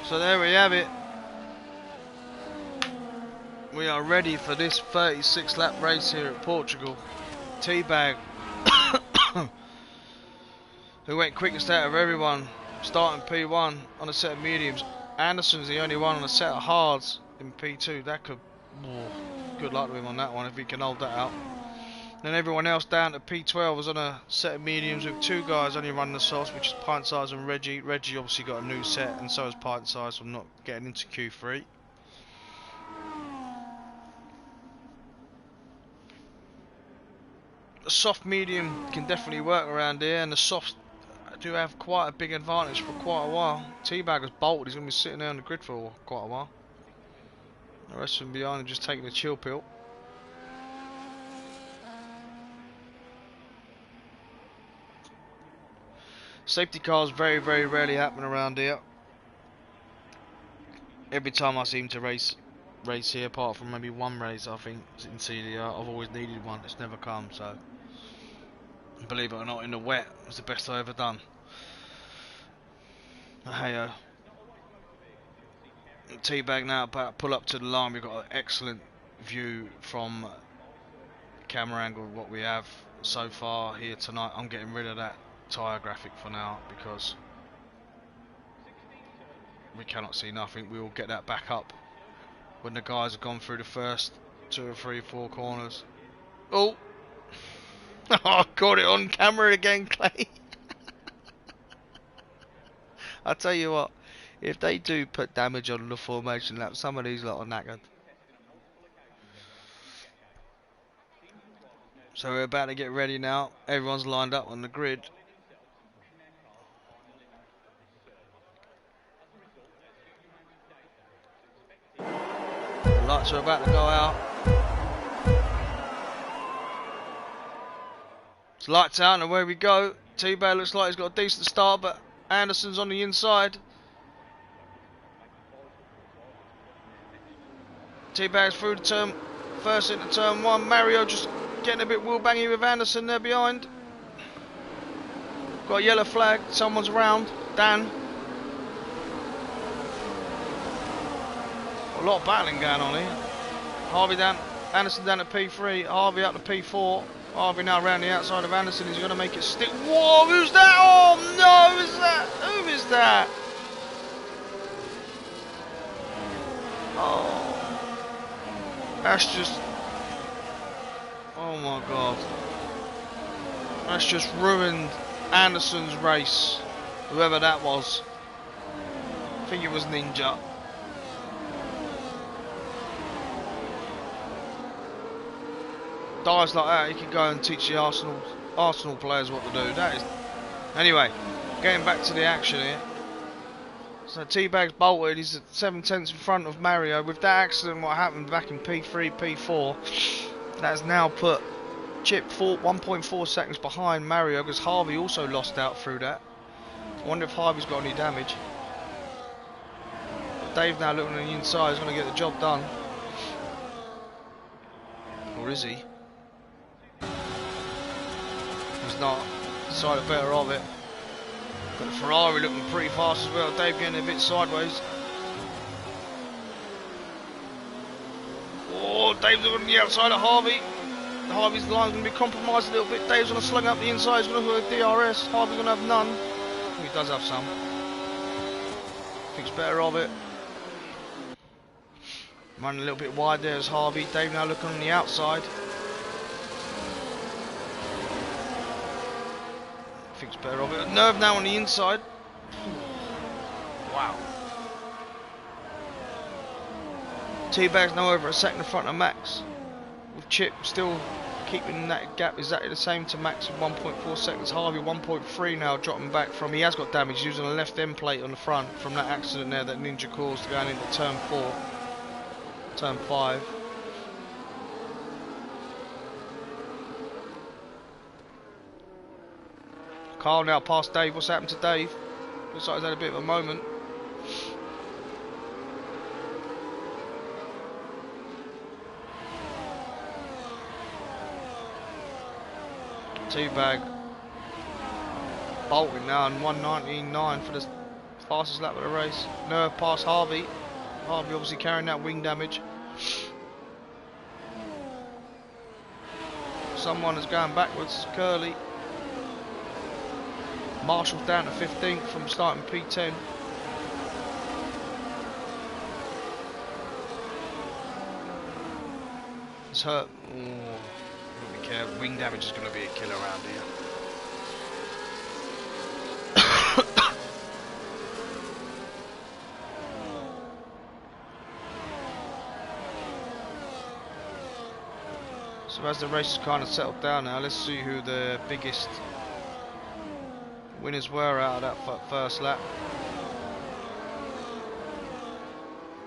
So there we have it. We are ready for this 36 lap race here at Portugal. T-Bag, who went quickest out of everyone, starting P1 on a set of mediums. Anderson's the only one on a set of hards in P2. That could, good luck to him on that one if he can hold that out. Then everyone else down to P12 was on a set of mediums with 2 guys only running the softs, which is Pint Size and Reggie. Reggie obviously got a new set, and so has Pint Size from not getting into Q3. The soft medium can definitely work around here, and the softs do have quite a big advantage for quite a while. T-Bag has bolted. He's going to be sitting there on the grid for quite a while. The rest of them behind are just taking a chill pill. Safety cars very, very rarely happen around here. Every time I seem to race here, apart from maybe one race I think in CDR, I've always needed one. It's never come, so believe it or not, in the wet it was the best I've ever done. Hey, T-Bag now about pull up to the line. We've got an excellent view from camera angle of what we have so far here tonight. I'm getting rid of that tyre graphic for now because we cannot see nothing. We will get that back up when the guys have gone through the first 2 or 3, 4 corners. Oh! I got it on camera again, Clay. I tell you what, if they do put damage on the formation lap, some of these lot are knackered. So we're about to get ready now. Everyone's lined up on the grid. The lights are about to go out. It's lights out and away we go. T-Bag looks like he's got a decent start, but Anderson's on the inside. T-Bag's through the turn, first into turn 1. Mario just getting a bit wheel-bangy with Anderson there behind. Got a yellow flag, someone's around. Dan. A lot of battling going on here. Harvey down, Anderson down to P3, Harvey up to P4. Harvey now around the outside of Anderson. He's going to make it stick. Whoa, who's that? Oh no, who's that? Who is that? Oh, that's just. Oh my god. That's just ruined Anderson's race. Whoever that was. I think it was Ninja. Dives like that, he could go and teach the Arsenal players what to do. That is. Anyway, getting back to the action here. So T-Bag's bolted. He's at 7/10 in front of Mario. With that accident, what happened back in P3, P4, that has now put Chip 1.4 seconds behind Mario because Harvey also lost out through that. I wonder if Harvey's got any damage. But Dave now looking on the inside is going to get the job done. Or is he? He's not. Decided better of it. Got the Ferrari looking pretty fast as well. Dave getting a bit sideways. Oh, Dave's looking on the outside of Harvey. Harvey's line's going to be compromised a little bit. Dave's going to slug up the inside. He's going to have a DRS. Harvey's going to have none. He does have some. Thinks better of it. Running a little bit wide there as Harvey. Dave now looking on the outside. Thinks better of it. Nerve now on the inside. Wow. T-Bag's now over a second in front of Max. With Chip still keeping that gap exactly the same to Max with 1.4 seconds. Harvey 1.3 now dropping back from. He has got damage. He's using a left end plate on the front from that accident there that Ninja caused going into turn 4. Turn 5. Carl now past Dave. What's happened to Dave? Looks like he's had a bit of a moment. T-Bag bolting now on 1:19.9 for the fastest lap of the race. Nerve past Harvey. Harvey obviously carrying that wing damage. Someone is going backwards. Curly. Marshall's down to 15th from starting P10. It's hurt. Oh, be careful. Wing damage is going to be a killer around here. So as the race has kind of settled down now, let's see who the biggest winners were out of that first lap.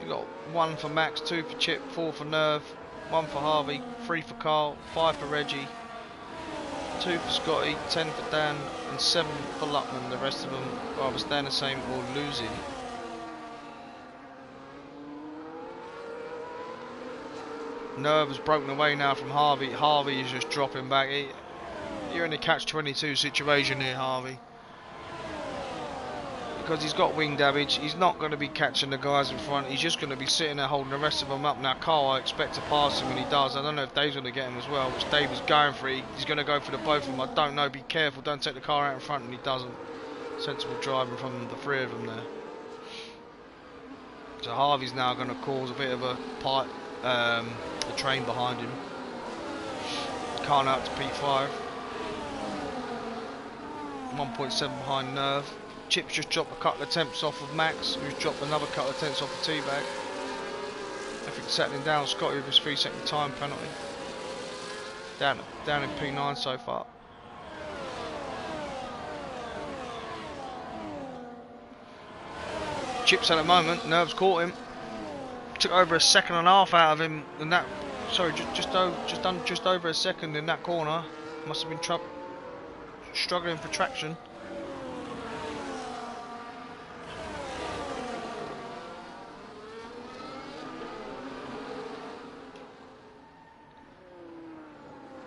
You got 1 for Max, 2 for Chip, 4 for Nerve, 1 for Harvey, 3 for Carl, 5 for Reggie, 2 for Scotty, 10 for Dan, and 7 for Luckman. The rest of them either staying the same or losing. Nerve has broken away now from Harvey. Harvey is just dropping back. You're in a catch-22 situation here, Harvey. because he's got wing damage. He's not going to be catching the guys in front. He's just going to be sitting there holding the rest of them up. Now Carl, I expect to pass him when he does. I don't know if Dave's going to get him as well, which Dave is going for it. He's going to go for the both of them. I don't know. Be careful. Don't take the car out in front, and he doesn't. Sensible driving from the three of them there. So Harvey's now going to cause a bit of a train behind him. Carl out to P5. 1.7 behind Nerve. Chip's just dropped a couple of temps off of Max, who's dropped another couple of temps off of T-Bag. Everything's settling down. Scotty with his 3-second time penalty. Down in P9 so far. Chips at the moment. Nerve's caught him. Took over a second and a half out of him in that. Sorry, just over a second in that corner. Must have been struggling for traction.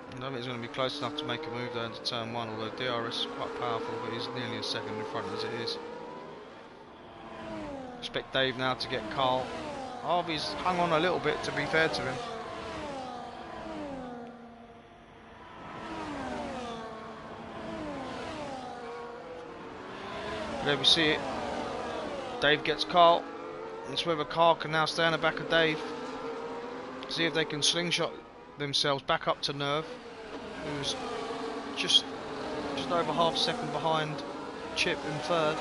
I don't think he's going to be close enough to make a move there into turn 1, although DRS is quite powerful, but he's nearly a second in front as it is. Expect Dave now to get Carl. Harvey's hung on a little bit, to be fair to him. There we see it. Dave gets Carl. It's whether Carl can now stay on the back of Dave. See if they can slingshot themselves back up to Nerve, who's just over half a second behind Chip in third.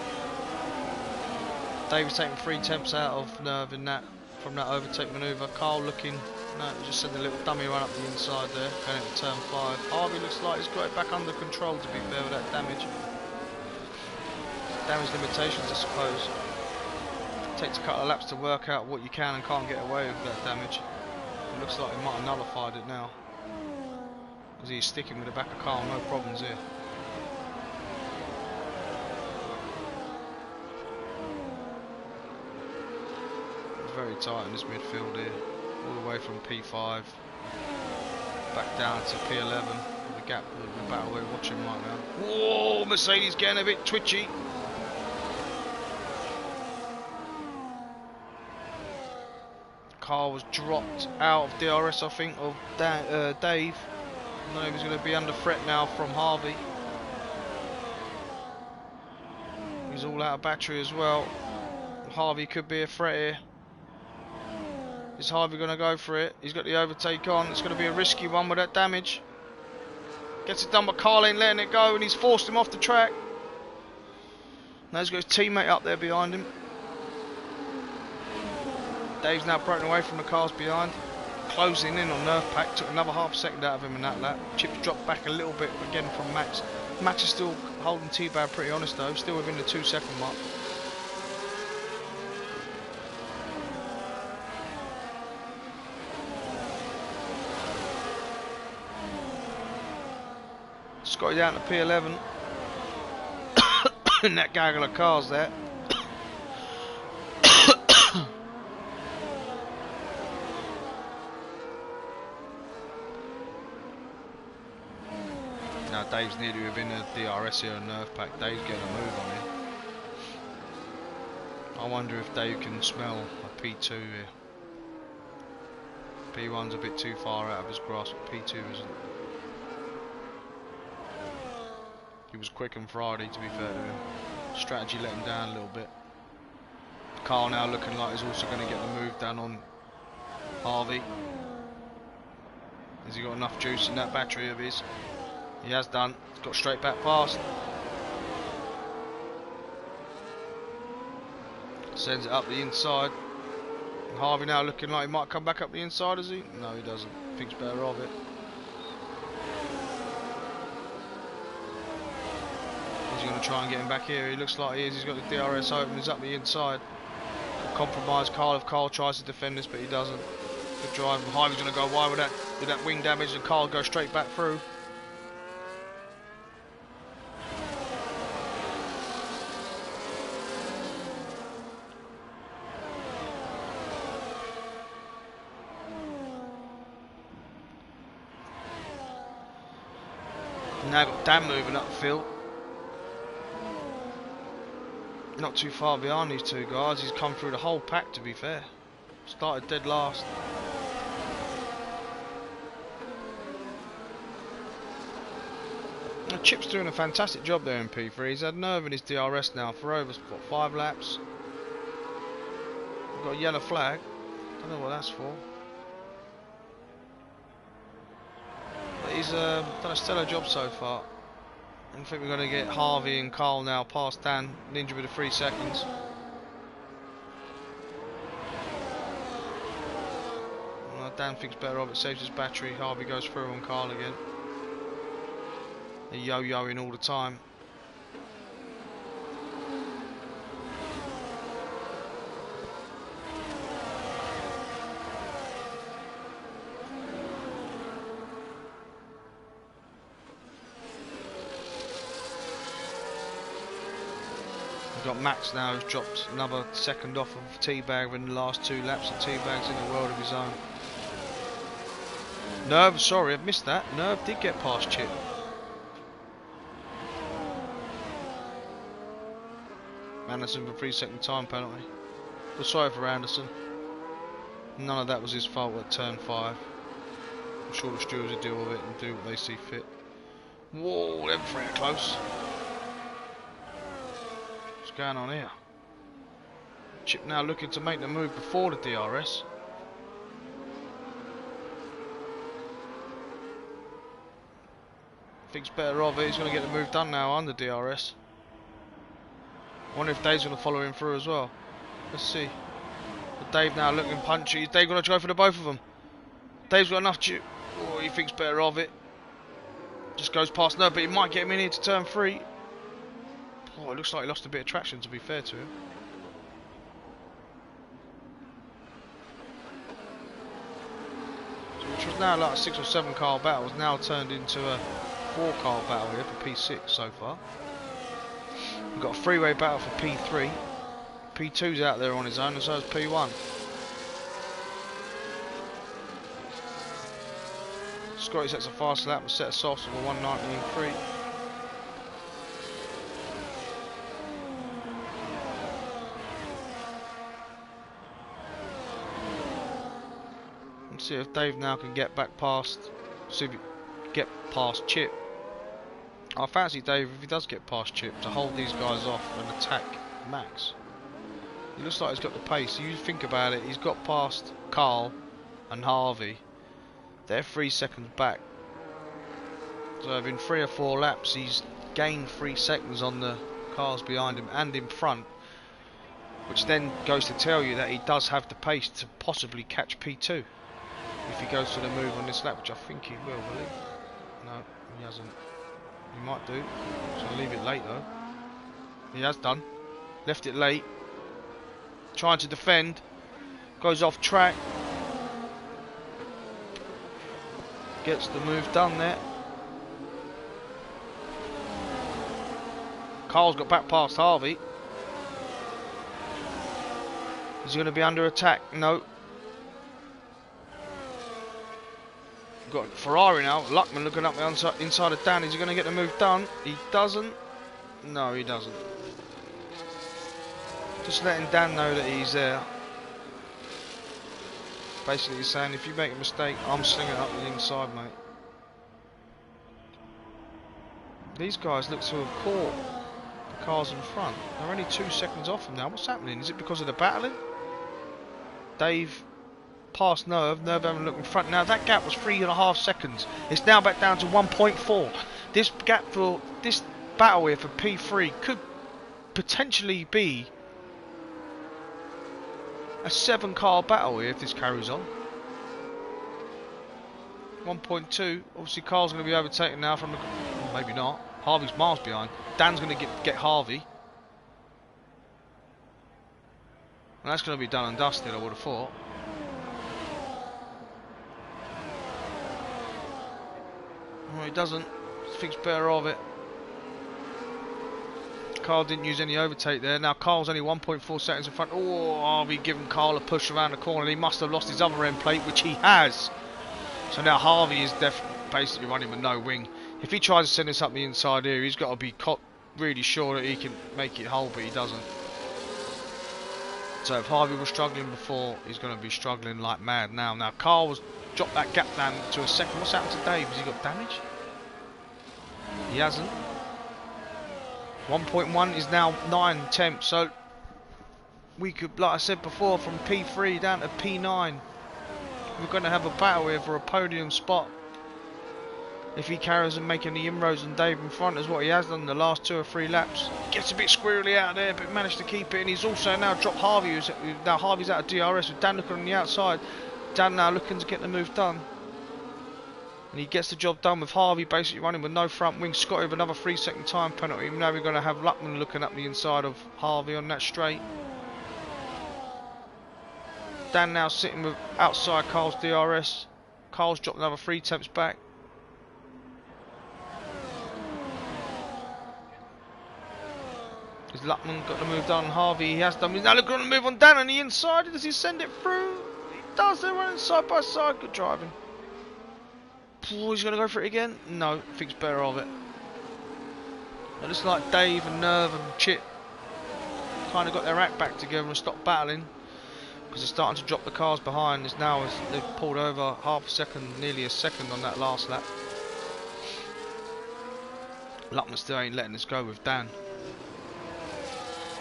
Dave's taking 3 temps out of Nerve in that from that overtake manoeuvre. Carl looking, no, just sent a little dummy run up the inside there, going into turn 5. Harvey looks like he's got it back under control, to be fair, with that damage. Damage limitations, I suppose. Takes a couple of laps to work out what you can and can't get away with that damage. It looks like he might have nullified it now, because he's sticking with the back of Carl, no problems here. Very tight in this midfield here, all the way from P5 back down to P11. The gap, the battle we're watching right now. Whoa, Mercedes getting a bit twitchy. Carl was dropped out of DRS, I think, of Dave. I don't know if he's going to be under threat now from Harvey. He's all out of battery as well. Harvey could be a threat here. Is Harvey going to go for it? He's got the overtake on. It's going to be a risky one with that damage. Gets it done, but Carl ain't letting it go, and he's forced him off the track. Now he's got his teammate up there behind him. Dave's now broken away from the cars behind. Closing in on Nerve Pack. Took another half second out of him in that lap. Chip's dropped back a little bit again from Max. Max is still holding T-Bag pretty honest though. Still within the 2-second mark. Scotty down to P11 in that gaggle of cars there. Now Dave's nearly within the DRS here and Nerve Pack. Dave's getting a move on here. I wonder if Dave can smell a P2 here. P1's a bit too far out of his grasp, but P2 isn't. He was quick on Friday, to be fair to him. Strategy let him down a little bit. Carl now looking like he's also going to get the move done on Harvey. Has he got enough juice in that battery of his? He has done. He's got straight back past. Sends it up the inside. And Harvey now looking like he might come back up the inside, is he? No, he doesn't. Thinks better of it. He's going to try and get him back here. He looks like he is. He's got the DRS open. He's up the inside. Could compromise Carl if Carl tries to defend this, but he doesn't. Good drive. Harvey's going to go wide with that wing damage, and Carl goes straight back through. Now got Dan moving up the field. Not too far behind these two guys. He's come through the whole pack, to be fair. Started dead last. Now, Chip's doing a fantastic job there in P3. He's had nerve in his DRS now for over, what, 5 laps. We've got a yellow flag. Don't know what that's for. But he's done a stellar job so far. I think we're going to get Harvey and Carl now past Dan. Ninja with the 3 seconds. Well, Dan thinks better of it, saves his battery. Harvey goes through on Carl again. They're yo-yoing all the time. We've got Max now, who's dropped another second off of Teabag in the last 2 laps, and Teabag's in a world of his own. Nerve, sorry, I've missed that. Nerve did get past Chip. Anderson for 3-second time penalty. Well, sorry for Anderson. None of that was his fault at turn 5. I'm sure the stewards will deal with it and do what they see fit. Whoa, them 3 are close. What's going on here? Chip now looking to make the move before the DRS. Thinks better of it. He's going to get the move done now under DRS. I wonder if Dave's going to follow him through as well. Let's see. But Dave now looking punchy. Is Dave going to go for the both of them? Dave's got enough to... Oh, he thinks better of it. Just goes past no, but he might get him in here to turn 3. Oh, it looks like he lost a bit of traction, to be fair to him. So, which was now like a 6 or 7 car battle, has now turned into a 4 car battle here for P6 so far. We've got a 3-way battle for P3. P2's out there on his own, and so is P1. Scotty sets a fast lap and set a soft of a 1:19.3. Let's see if Dave now can get back past, see if he can get past Chip. I fancy Dave, if he does get past Chip, to hold these guys off and attack Max. He looks like he's got the pace. You think about it, he's got past Carl and Harvey. They're 3 seconds back. So in 3 or 4 laps, he's gained 3 seconds on the cars behind him and in front. Which then goes to tell you that he does have the pace to possibly catch P2. If he goes for the move on this lap, which I think he will he? No, he hasn't. He might do. So leave it late though. He has done. Left it late. Trying to defend. Goes off track. Gets the move done there. Carl's got back past Harvey. Is he going to be under attack? No. We've got Ferrari now. Luckman looking up the inside of Dan. Is he going to get the move done? He doesn't. No, he doesn't. Just letting Dan know that he's there. Basically he's saying, if you make a mistake, I'm slinging it up the inside, mate. These guys look to have caught the cars in front. They're only 2 seconds off them now. What's happening? Is it because of the battling? Dave past Nerve. Nerve having a look in front. Now that gap was 3.5 seconds. It's now back down to 1.4. This gap for this battle here for P3 could potentially be a 7-car battle here if this carries on. 1.2. Obviously Carl's going to be overtaken now from the... Well, maybe not. Harvey's miles behind. Dan's going to get Harvey. And that's going to be done and dusted, I would have thought. Well, he doesn't. Thinks better of it. Carl didn't use any overtake there. Now Carl's only 1.4 seconds in front. Oh, Harvey giving Carl a push around the corner. He must have lost his other end plate, which he has. So now Harvey is basically running with no wing. If he tries to send this up the inside here, he's got to be really sure that he can make it whole, but he doesn't. So if Harvey was struggling before, he's going to be struggling like mad now. Now Carl was dropped that gap down to a second. What's happened to Dave? Has he got damage? He hasn't. 1.1 is now 9 tenths. So we could, like I said before, from P3 down to P9. We're going to have a battle here for a podium spot. If he carries on making the inroads and Dave in front as what he has done the last 2 or 3 laps. Gets a bit squirrely out there, but managed to keep it. And he's also now dropped Harvey. Now Harvey's out of DRS with Dan looking on the outside. Dan now looking to get the move done. And he gets the job done with Harvey basically running with no front wing. Scotty with another 3-second time penalty. Now we're going to have Luckman looking up the inside of Harvey on that straight. Dan now sitting with outside Carl's DRS. Carl's dropped another 3 tenths back. Has Luckman got the move done on Harvey? He has done. He's now looking on the move on Dan on the inside. Does he send it through? He does. They're running side by side. Good driving. Oh, he's going to go for it again? No, thinks better of it. It looks like Dave and Nerve and Chip kind of got their act back together and stopped battling. Because they're starting to drop the cars behind. It's now as they've pulled over half a second, nearly a second on that last lap. Luckman still ain't letting this go with Dan.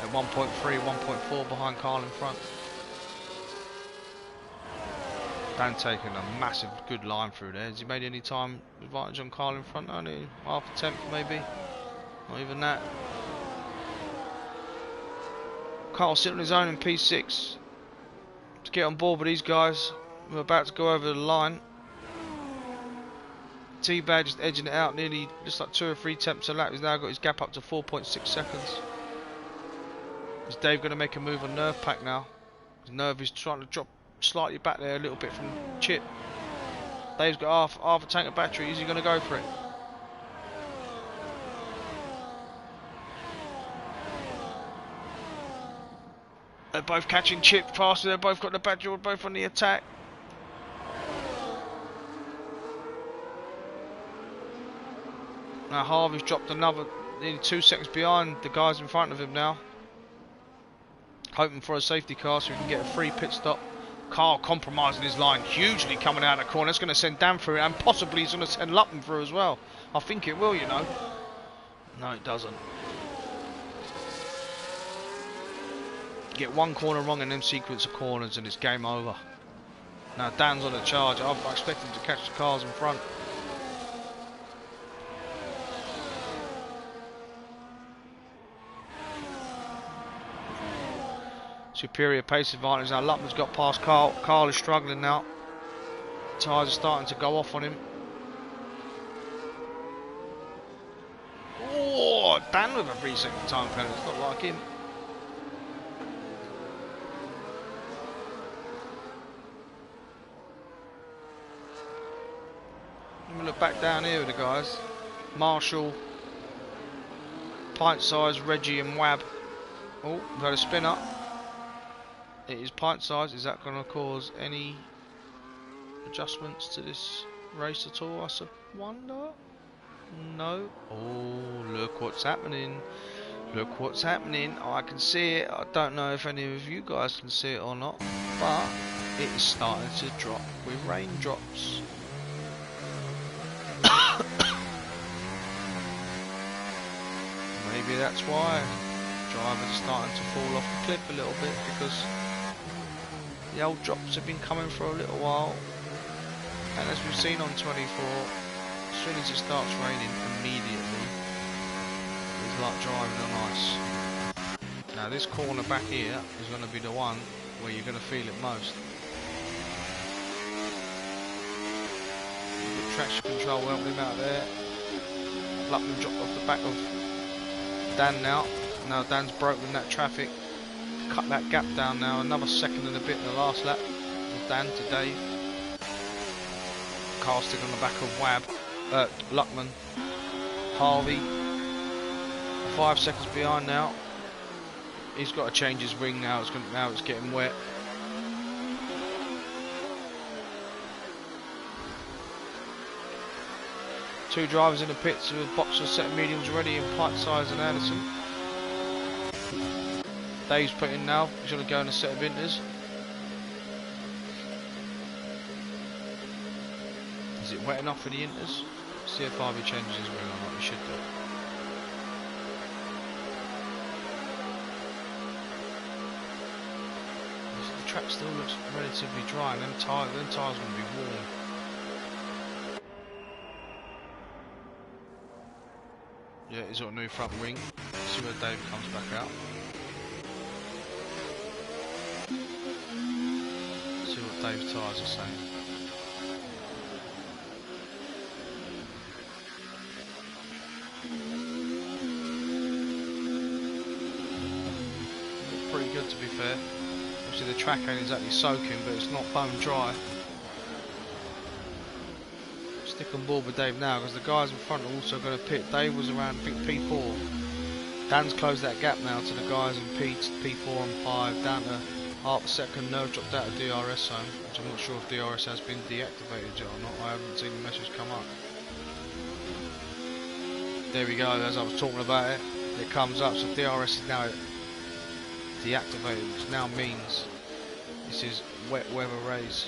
At 1.3, 1.4 behind Carl in front. Dan taking a massive good line through there. Has he made any time advantage on Carl in front? Only half a tenth maybe. Not even that. Carl sitting on his own in P6. To get on board with these guys. We're about to go over the line. T-Bag just edging it out nearly just like 2 or 3 tenths a lap. He's now got his gap up to 4.6 seconds. Is Dave going to make a move on Nerve Pack now? Nerve is trying to drop slightly back there a little bit from Chip. Dave's got half a tank of battery. Is he going to go for it? They're both catching Chip faster. They've both got the battery. We're both on the attack. Now Harvey's dropped another nearly 2 seconds behind the guys in front of him now. Hoping for a safety car so we can get a free pit stop. Carl compromising his line hugely coming out of the corner. It's going to send Dan through and possibly he's going to send Luckman through as well. I think it will, you know. No, it doesn't. Get one corner wrong in them sequence of corners and it's game over. Now Dan's on the charge. I expect him to catch the cars in front. Superior pace advantage. Now Luckman's got past Carl. Carl is struggling now. Tyres are starting to go off on him. Oh, Dan with a 3-second time penalty. It's not like him. Let me look back down here with the guys. Marshall, Pint Size, Reggie and Wab. Oh, we've had a spin up. It is Pint Size. Is that going to cause any adjustments to this race at all, I wonder? No. Oh, look what's happening. Look what's happening. I can see it. I don't know if any of you guys can see it or not, but it is starting to drop with raindrops. Maybe that's why drivers are starting to fall off the cliff a little bit, because the old drops have been coming for a little while, and as we've seen on 24, as soon as it starts raining immediately, it's like driving on ice. Now this corner back here is going to be the one where you're going to feel it most. The traction control helping him out there. Luckman dropped off the back of Dan now. Now Dan's broken that traffic. Cut that gap down now. Another second and a bit in the last lap. From Dan to Dave. Carl still on the back of Wab. Luckman. Harvey. 5 seconds behind now. He's got to change his wing now. Now it's getting wet. Two drivers in the pits with boxer set mediums ready in Pint Size and Anderson. Dave's put in now. He's going to go in a set of inters. Is it wet enough for the inters? See if Harvey changes his wing or not. He should do. The track still looks relatively dry, and them tyres going to be warm. Yeah, he's got a new front wing. See where Dave comes back out. See what Dave's tyres are saying. Look pretty good, to be fair. Obviously the track ain't exactly soaking, but it's not bone dry. Stick on board with Dave now, because the guys in front are also going to pit. Dave was around, I think, P4. Dan's closed that gap now to the guys in P4 and 5, down to half a second. Nerve dropped out of DRS zone, which I'm not sure if DRS has been deactivated yet or not. I haven't seen the message come up. There we go, as I was talking about it, it comes up. So DRS is now deactivated, which now means this is wet weather race.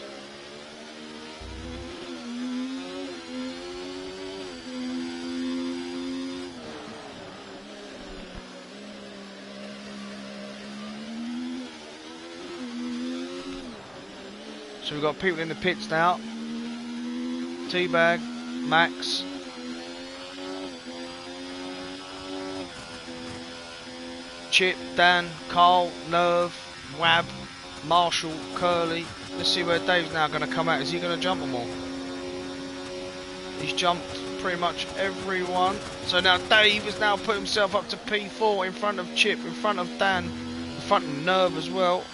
So we've got people in the pits now. T-Bag, Max. Chip, Dan, Carl, Nerve, Wab, Marshall, Curly. Let's see where Dave's now going to come out. Is he going to jump them all? He's jumped pretty much everyone. So now Dave has now put himself up to P4 in front of Chip, in front of Dan, in front of Nerve as well.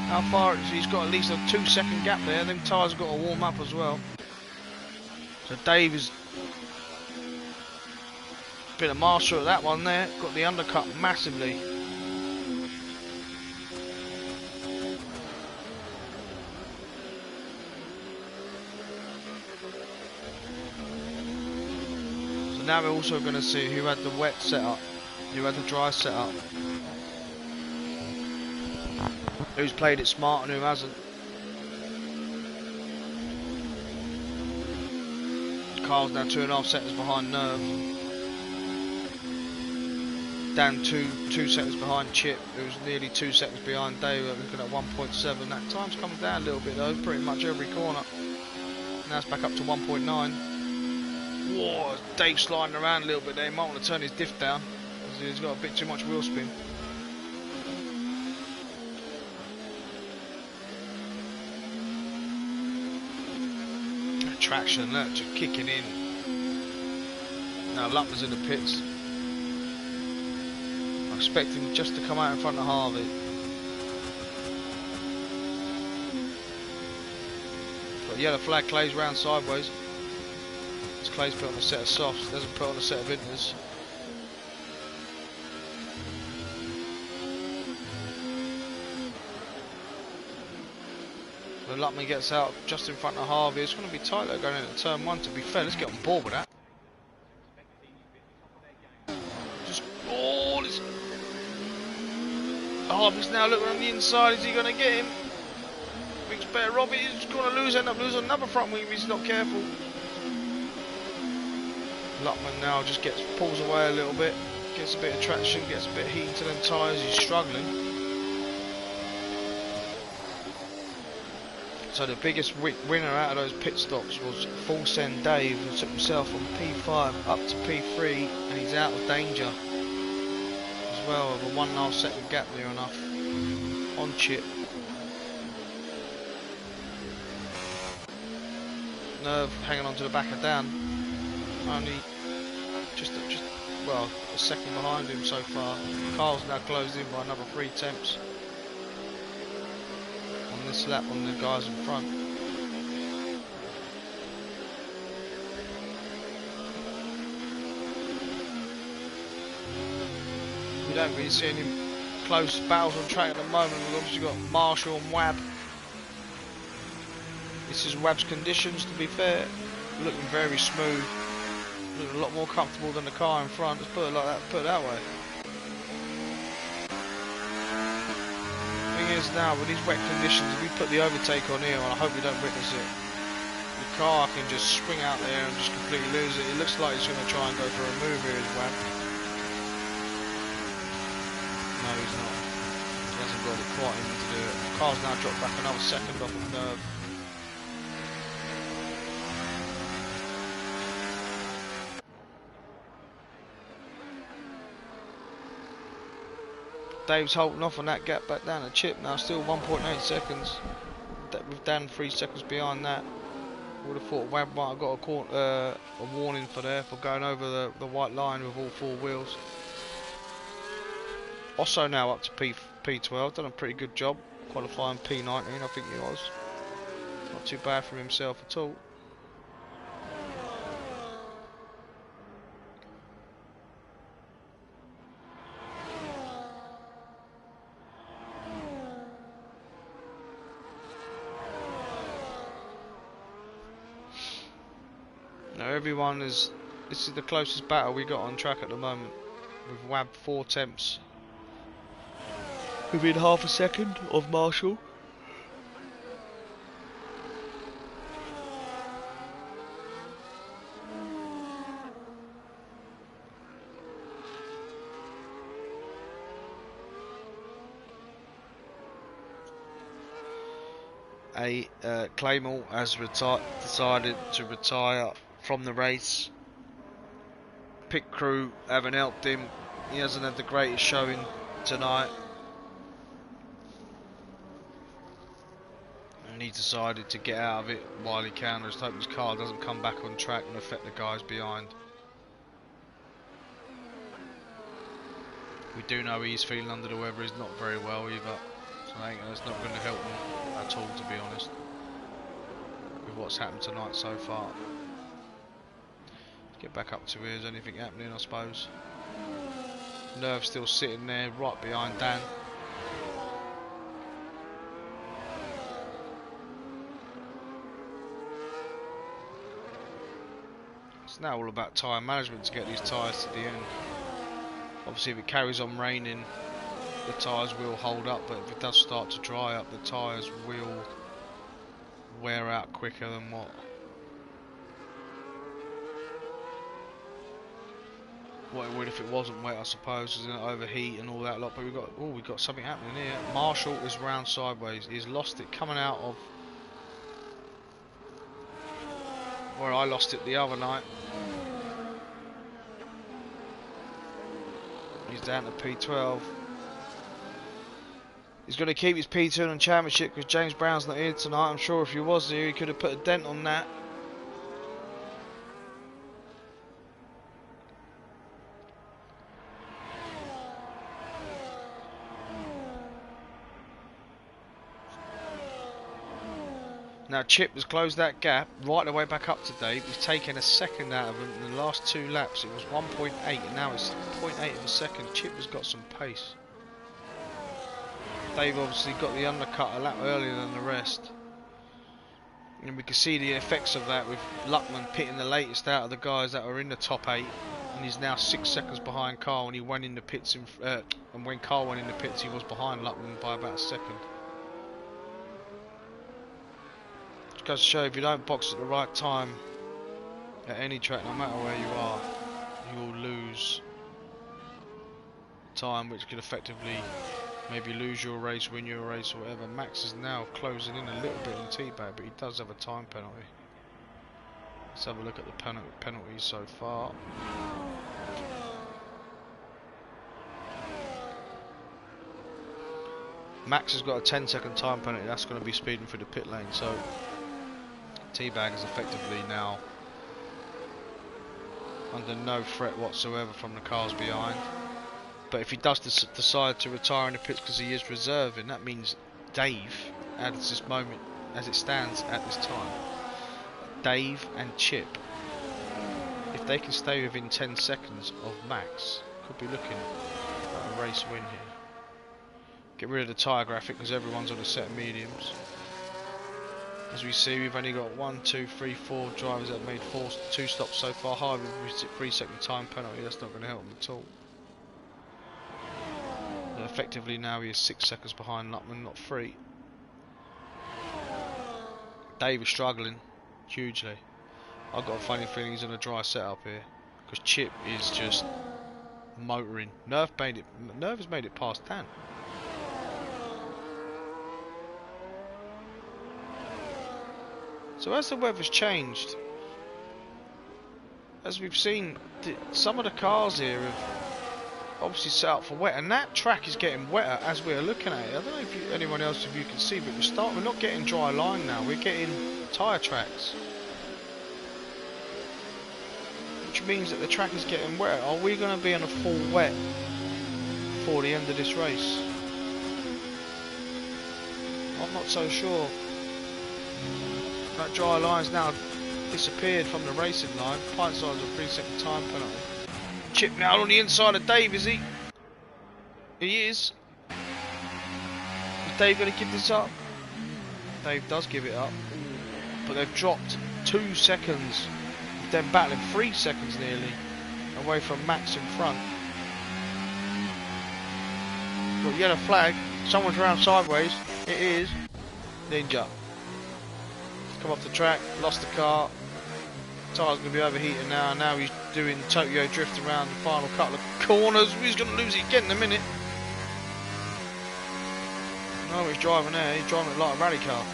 How far is he? He's got at least a 2-second gap there. Them tyres have got to warm up as well. So Dave has been a master at that one there. Got the undercut massively. So now we're also going to see who had the wet setup, who had the dry setup. Who's played it smart and who hasn't. Carl's now 2.5 seconds behind Nerve. Dan 2 seconds behind Chip, who's nearly 2 seconds behind Dave, looking at 1.7. That time's coming down a little bit though, pretty much every corner. Now it's back up to 1.9. Whoa, Dave's sliding around a little bit there. He might want to turn his diff down, because he's got a bit too much wheel spin. Traction, look, just kicking in. Now Luttman's in the pits. I expect him just to come out in front of Harvey. Got a yellow flag. Clay's round sideways. This Clay's put on a set of softs, doesn't put on a set of inters. Luttman gets out just in front of Harvey. It's going to be tight though going into turn 1, to be fair. Let's get on board with that. Just, oh, Harvey's now looking on the inside. Is he going to get him? Thinks better Robbie. He's going to end up losing another front wing if he's not careful. Luttman now just pulls away a little bit. Gets a bit of traction, gets a bit of heat into them tyres. He's struggling. So the biggest winner out of those pit stops was Full Send Dave, who took himself from P5 up to P3, and he's out of danger as well, with a 1.5 second gap near enough on Chip. Nerve hanging on to the back of Dan, only just well, a second behind him so far. Carl's now closed in by another 3 tenths. This lap on the guys in front. We don't really see any close battles on track at the moment. We've obviously got Marshall and Wab. This is Wab's conditions, to be fair. Looking very smooth. Looking a lot more comfortable than the car in front. Let's put it like that. Put it that way. is now, with these wet conditions, if we put the overtake on here, and I hope we don't witness it, the car can just swing out there and just completely lose it. It looks like he's going to try and go for a move here as well. No, he's not. He hasn't got it quite in to do it. The car's now dropped back another second off of nerve. Dave's holding off on that gap back down at Chip now, still 1.8 seconds. With Dan 3 seconds behind that. Would have thought Webb might have got a warning for going over the white line with all 4 wheels. Also now up to P12, done a pretty good job qualifying P19, I think he was. Not too bad for himself at all. Now everyone this is the closest battle we got on track at the moment, with Wab 4 temps within half a second of Marshall. Claymore has decided to retire from the race. Pit crew haven't helped him. He hasn't had the greatest showing tonight, and he decided to get out of it while he can. I just hope his car doesn't come back on track and affect the guys behind. We do know he's feeling under the weather. He's not very well either, so I think that's not going to help him at all, to be honest, with what's happened tonight so far. Let's get back up to here. Is anything happening, I suppose? Nerve still sitting there right behind Dan. It's now all about tyre management to get these tyres to the end. Obviously if it carries on raining, the tyres will hold up, but if it does start to dry up, the tyres will wear out quicker than what it would if it wasn't wet, I suppose, because it'll overheat and all that lot. But we've got something happening here. Marshall is round sideways. He's lost it coming out of where I lost it the other night. He's down to P12. He's going to keep his P2 on championship because James Brown's not here tonight. I'm sure if he was here, he could have put a dent on that. Now Chip has closed that gap right the way back up to Dave. He's taken a second out of him in the last 2 laps. It was 1.8 and now it's 0.8 of a second. Chip has got some pace. Dave obviously got the undercut a lap earlier than the rest. And we can see the effects of that with Luckman pitting the latest out of the guys that were in the top 8. And he's now 6 seconds behind Carl, and he went in the pits and when Carl went in the pits he was behind Luckman by about a second. Just goes to show if you don't box at the right time at any track, no matter where you are, you'll lose time, which could effectively maybe lose your race, win your race or whatever. Max is now closing in a little bit in T-Bag, but he does have a time penalty. Let's have a look at the penalties so far. Max has got a 10-second time penalty. That's going to be speeding through the pit lane, so T-Bag is effectively now under no threat whatsoever from the cars behind. But if he does decide to retire in the pits because he is reserving, that means Dave, at this moment, as it stands at this time, Dave and Chip, if they can stay within 10 seconds of Max, could be looking at a race win here. Get rid of the tyre graphic because everyone's on a set of mediums. As we see, we've only got 1, 2, 3, 4 drivers that have made 2 stops so far. High with a 3-second time penalty. That's not going to help them at all. So effectively now he is 6 seconds behind Lutman, not 3. Dave is struggling hugely. I've got a funny feeling he's on a dry setup here, because Chip is just motoring. Nerve has made it past 10. So as the weather's changed, as we've seen, some of the cars here have obviously set up for wet, and that track is getting wetter as we're looking at it. I don't know if anyone else of you can see, but we're not getting dry line now, we're getting tyre tracks. Which means that the track is getting wetter. Are we going to be on a full wet before the end of this race? I'm not so sure. That dry line's now disappeared from the racing line. Pint size of 3-second time penalty. Chip now on the inside of Dave, is he? He is. Is Dave going to give this up? Dave does give it up. But they've dropped 2 seconds. Then battling 3 seconds nearly away from Max in front. Got yellow flag. Someone's round sideways. It is Ninja. Come off the track, lost the car. Tyre's going to be overheating now. Now he's doing Tokyo drift around the final couple of corners. He's going to lose it again in a minute. No, he's driving there. He's driving it like a rally car.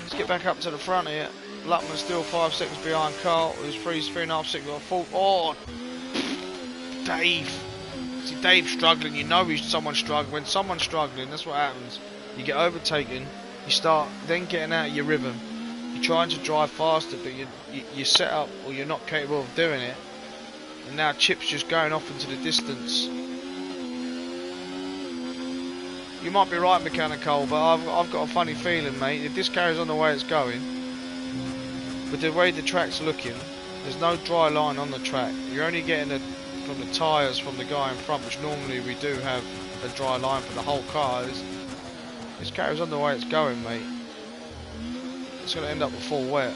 Let's get back up to the front here. Lutman's still 5 seconds behind Carl. It was 3.5 seconds on full. Oh, Dave. See, Dave's struggling. You know someone's struggling. When someone's struggling, that's what happens. You get overtaken. You start then getting out of your rhythm. You're trying to drive faster, but you set up or you're not capable of doing it. And now Chip's just going off into the distance. You might be right, Mechanical, but I've got a funny feeling, mate. If this carries on the way it's going, with the way the track's looking, there's no dry line on the track. You're only getting it from the tyres from the guy in front, which normally we do have a dry line for the whole car. This carries on the way it's going, mate. It's going to end up with full wet.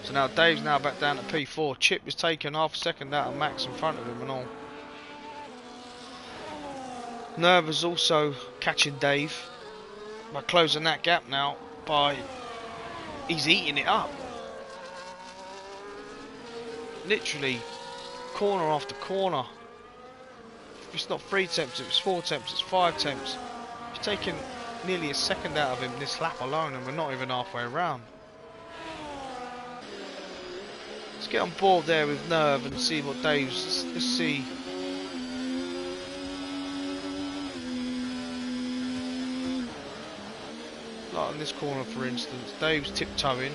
So now Dave's now back down to P4. Chip is taking half a second out of Max in front of him and all. Nerve is also catching Dave by closing that gap now. He's eating it up. Literally, corner after corner. It's not 3 attempts, it's 4 attempts, it's 5 attempts. It's taken nearly a second out of him this lap alone, and we're not even halfway around. Let's get on board there with Nerve and see what Dave's. Let's see. Like on this corner, for instance, Dave's tiptoeing.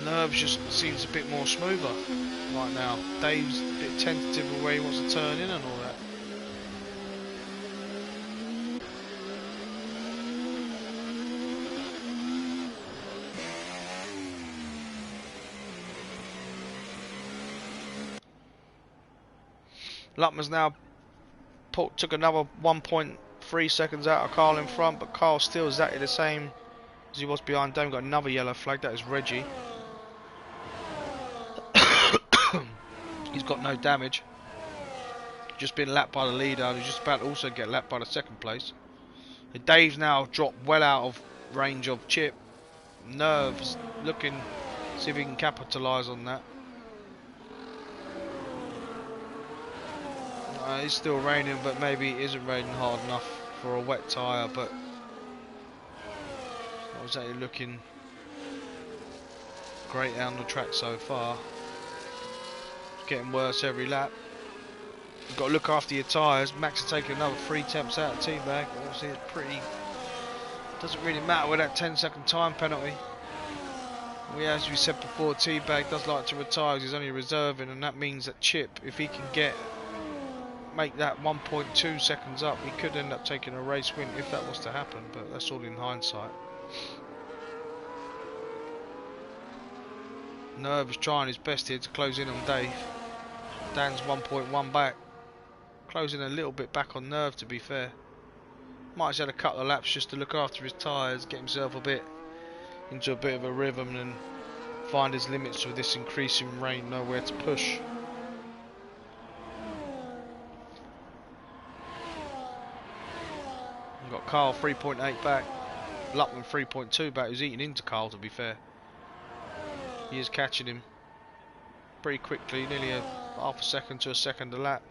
Nerve just seems a bit more smoother right now. Dave's a bit tentative of where he wants to turn in and all that. Lutman's now took another 1.3 seconds out of Carl in front, but Carl's still exactly the same as he was behind Dave. Got another yellow flag, that is Reggie. He's got no damage. Just been lapped by the leader, and he's just about to also get lapped by the second place. And Dave's now dropped well out of range of Chip. Nerves looking, see if he can capitalise on that. It's still raining, but maybe it isn't raining hard enough for a wet tyre, but not exactly looking great on the track so far. It's getting worse every lap. You've got to look after your tyres. Max is taking another 3 attempts out of T-bag. Obviously it's pretty, doesn't really matter with that 10-second time penalty. As we said before, T-bag does like to retire because he's only reserving, and that means that Chip, if he can make that 1.2 seconds up, he could end up taking a race win if that was to happen, but that's all in hindsight. Nerve is trying his best here to close in on Dave. Dan's 1.1 back, Closing a little bit back on nerve, to be fair. Might have had a couple of laps just to look after his tyres, get himself into a bit of a rhythm and find his limits with this increasing rain, nowhere to push. We've got Carl 3.8 back, Luckman 3.2 back, who's eating into Carl, to be fair. He is catching him pretty quickly, nearly a half a second to a second a lap.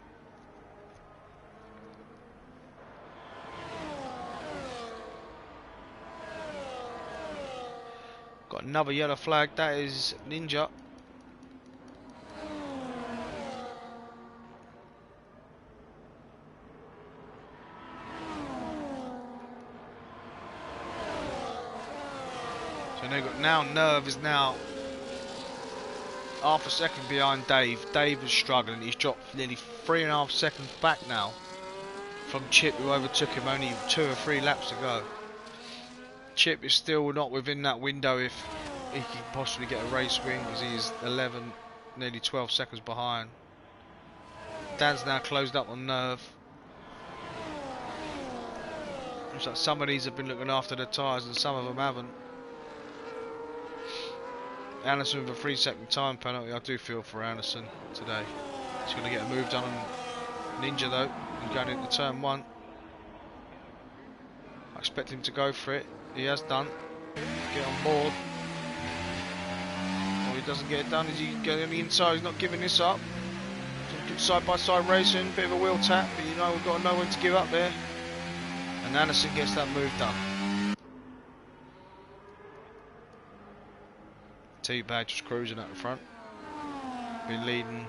Got another yellow flag, that is Ninja. So they've got now Nerve is now half a second behind Dave. Dave is struggling, he's dropped nearly 3.5 seconds back now from Chip, who overtook him only 2 or 3 laps to go. Chip is still not within that window if he can possibly get a race win, because he is 11, nearly 12 seconds behind. Dan's now closed up on Nerve. Looks like some of these have been looking after their tyres and some of them haven't. Anderson with a 3-second time penalty. I do feel for Anderson today. He's going to get a move done on Ninja though. He's going into turn 1. I expect him to go for it. He has done. Get on board. Well, he doesn't get it done. Is he going on the inside? He's not giving this up. Good side-by-side racing. Bit of a wheel tap, but you know we've got to know when to give up there. And Anderson gets that move done. T-Bag just cruising at the front. Been leading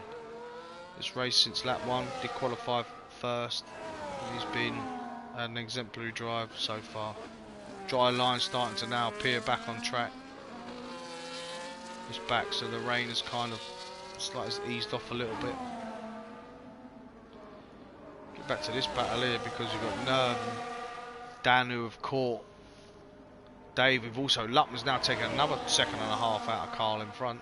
this race since lap 1. Did qualify first. He's been an exemplary drive so far. Dry line starting to now appear back on track. It's back, so the rain has kind of slightly eased off a little bit. Get back to this battle here because we've got Nerve and Dan who have caught Dave. We've also Luckman's now taken another 1.5 seconds out of Carl in front.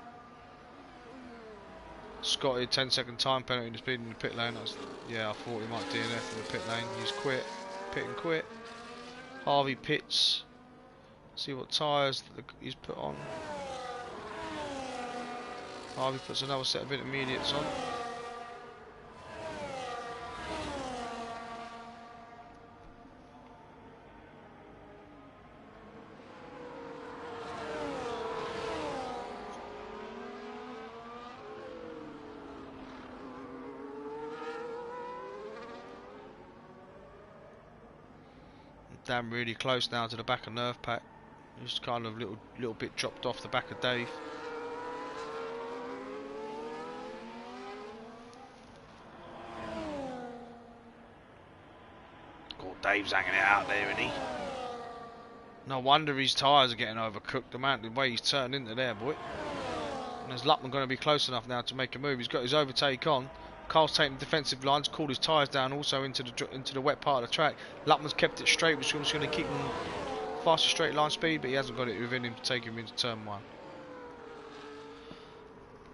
Scotty 10-second time penalty in the speed in the pit lane. Yeah, I thought he might DNF in the pit lane. He's quit, pit and quit. Harvey pits. See what tyres he's put on. Harvey puts another set of intermediates on. Dan really close now to the back of Nerve Pack. Just kind of little bit dropped off the back of Dave. Oh, Dave's hanging it out there, isn't he? No wonder his tyres are getting overcooked. The way he's turned into there, boy. And is Luckman going to be close enough now to make a move? He's got his overtake on. Carl's taking the defensive lines, called his tyres down also into the wet part of the track. Luckman's kept it straight, which is going to keep him faster straight line speed, but he hasn't got it within him to take him into turn 1.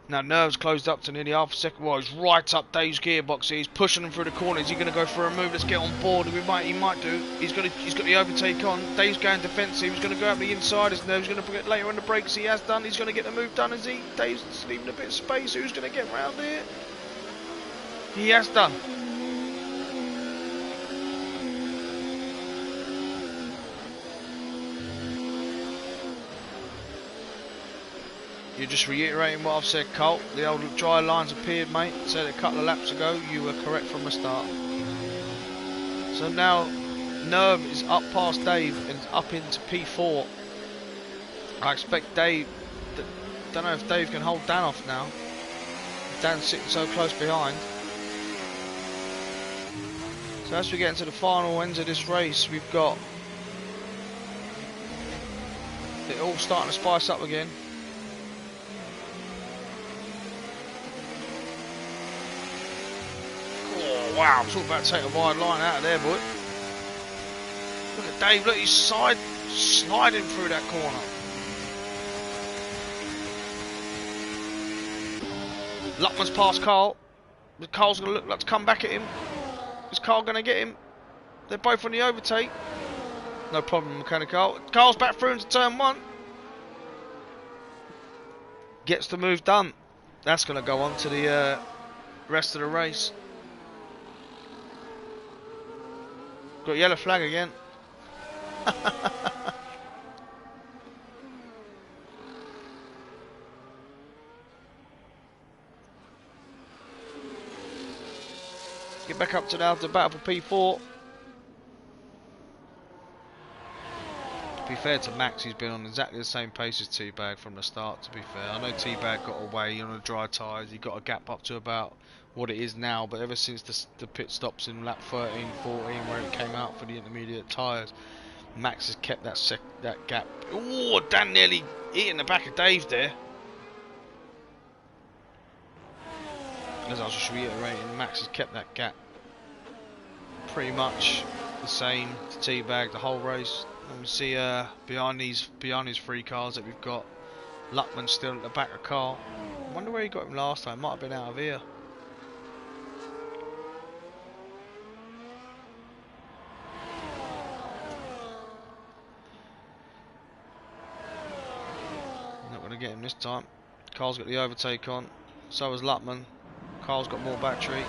Now Nerve's closed up to nearly half a second. Well, he's right up Dave's gearbox here. He's pushing him through the corner. Is he going to go for a move? Let's get on board. He might do. He's got the overtake on. Dave's going defensive. He's going to go up the inside. His Nerve's going to get later on the brakes. He has done. He's going to get the move done. Is he? Dave's leaving a bit of space. Who's going to get round here? He has done. You're just reiterating what I've said, Colt. The old dry lines appeared, mate. Said a couple of laps ago. You were correct from the start. So now Nerve is up past Dave and up into P4. I expect Dave. Don't know if Dave can hold Dan off now. Dan's sitting so close behind. So as we get into the final ends of this race, we've got it all starting to spice up again. Oh wow, talk about taking a wide line out of there, boy. Look at Dave, look, he's sliding through that corner. Luckman's past Carl. Carl's going to look like to come back at him. Is Carl going to get him? They're both on the overtake. No problem, Mechanical. Carl's back through into turn 1. Gets the move done. That's going to go on to the rest of the race. Got a yellow flag again. Get back up to now to battle for P4. To be fair to Max, he's been on exactly the same pace as T-Bag from the start, to be fair. I know T-Bag got away on the dry tyres, he got a gap up to about what it is now, but ever since the pit stops in lap 13, 14, where it came out for the intermediate tyres, Max has kept that gap. Oh, Dan nearly eating the back of Dave there. As I was just reiterating, Max has kept that gap pretty much the same to T-Bag the whole race. And we see behind these 3 cars that we've got, Luckman still at the back of Carl. I wonder where he got him last time. Might have been out of here. Not going to get him this time. Carl's got the overtake on. So has Luckman. Carl's got more battery,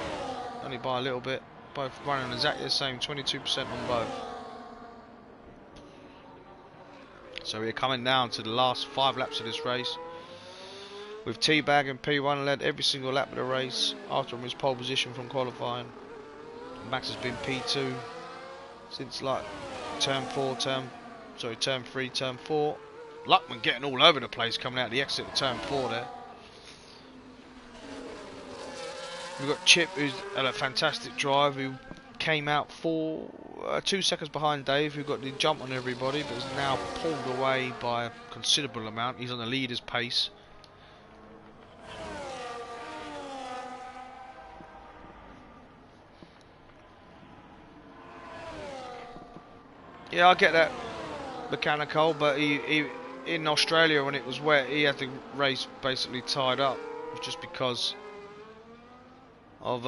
only by a little bit. Both running exactly the same, 22% on both. So we're coming down to the last 5 laps of this race. With T-Bag and P1 led every single lap of the race after his pole position from qualifying. Max has been P2 since like turn 3, turn 4. Luckman getting all over the place coming out the exit of turn 4 there. We've got Chip, who's had a fantastic drive, who came out 2 seconds behind Dave, who got the jump on everybody, but is now pulled away by a considerable amount. He's on the leader's pace. Yeah, I get that, Mechanical, but he in Australia when it was wet, he had the race basically tied up, just because of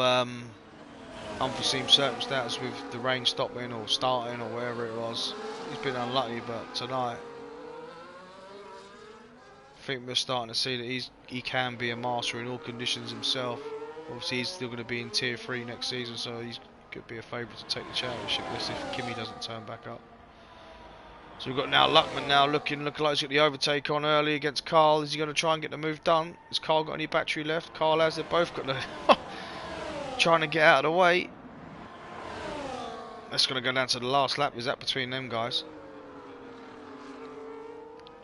unforeseen circumstances with the rain stopping or starting or wherever it was. He's been unlucky, but tonight I think we're starting to see that he can be a master in all conditions himself. Obviously he's still going to be in Tier 3 next season, so he could be a favourite to take the championship list if Kimi doesn't turn back up. So we've got now Luckman now looking like he's got the overtake on early against Carl. Is he going to try and get the move done? Has Carl got any battery left? Carl has. They've both got the trying to get out of the way. That's going to go down to the last lap. Is that between them guys?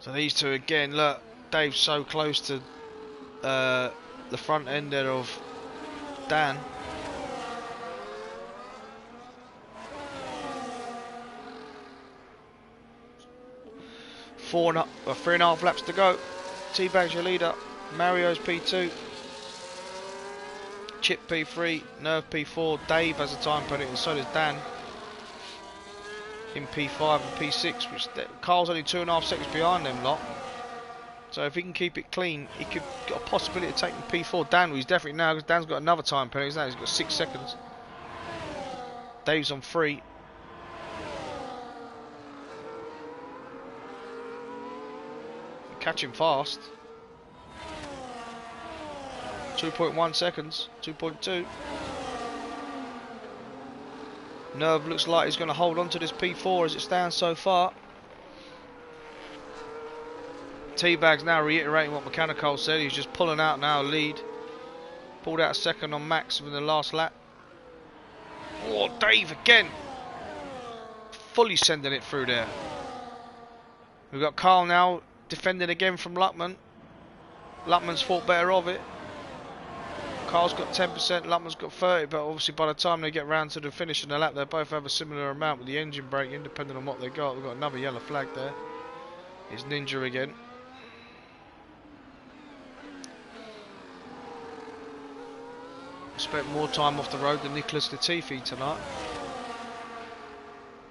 So these two again. Look, Dave's so close to the front end there of Dan. Three and a half laps to go. T-Bag's your leader. Mario's P2. Chip P3, Nerve P4, Dave has a time penalty, and so does Dan in P5 and P6, which Carl's only 2.5 seconds behind them lot. So if he can keep it clean, he could got a possibility of taking P4. Dan, well, he's definitely now, because Dan's got another time penalty now, he's got 6 seconds. Dave's on 3. Catch him fast. 2.1 seconds, 2.2. Nerve looks like he's going to hold on to this P4 as it stands so far. T-Bag's now reiterating what Mechanical said. He's just pulling out now lead. Pulled out a second on Max in the last lap. Oh, Dave again. Fully sending it through there. We've got Carl now defending again from Luckman. Luckman's thought better of it. Carl's got 10%, Luckman's got 30%, but obviously by the time they get round to the finish in the lap, they both have a similar amount with the engine braking, depending on what they got. We've got another yellow flag there. It's Ninja again. Spent more time off the road than Nicholas Latifi tonight.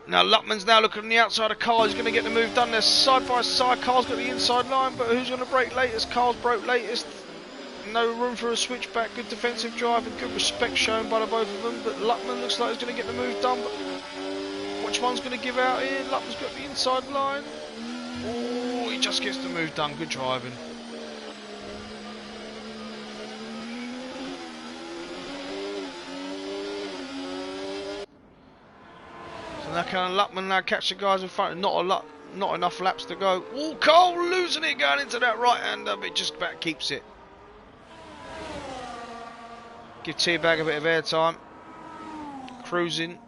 Now Luckman's now looking on the outside of Carl. He's going to get the move done there side by side. Carl's got the inside line, but who's going to brake latest? Carl's broke latest. No room for a switchback. Good defensive drive and good respect shown by the both of them. But Luckman looks like he's going to get the move done. But which one's going to give out here? Luckman's got the inside line. Oh, he just gets the move done. Good driving. So now can Luckman now catch the guys in front? Not enough laps to go. Oh, Cole losing it going into that right-hander, but just about keeps it. Give T-Bag a bit of airtime. Cruising.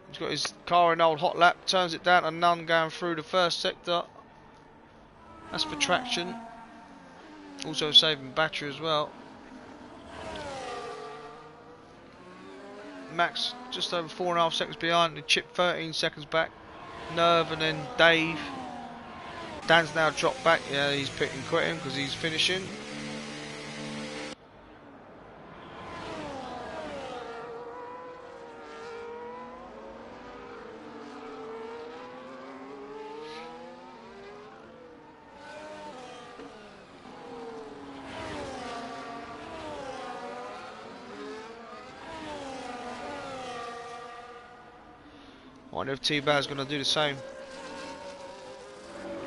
He's got his car in old hot lap. Turns it down to none going through the first sector. That's for traction. Also saving battery as well. Max just over 4.5 seconds behind. The Chip 13 seconds back. Nerve and then Dave. Dan's now dropped back. Yeah, he's picking quitting because he's finishing. I wonder if T-Bar's going to do the same.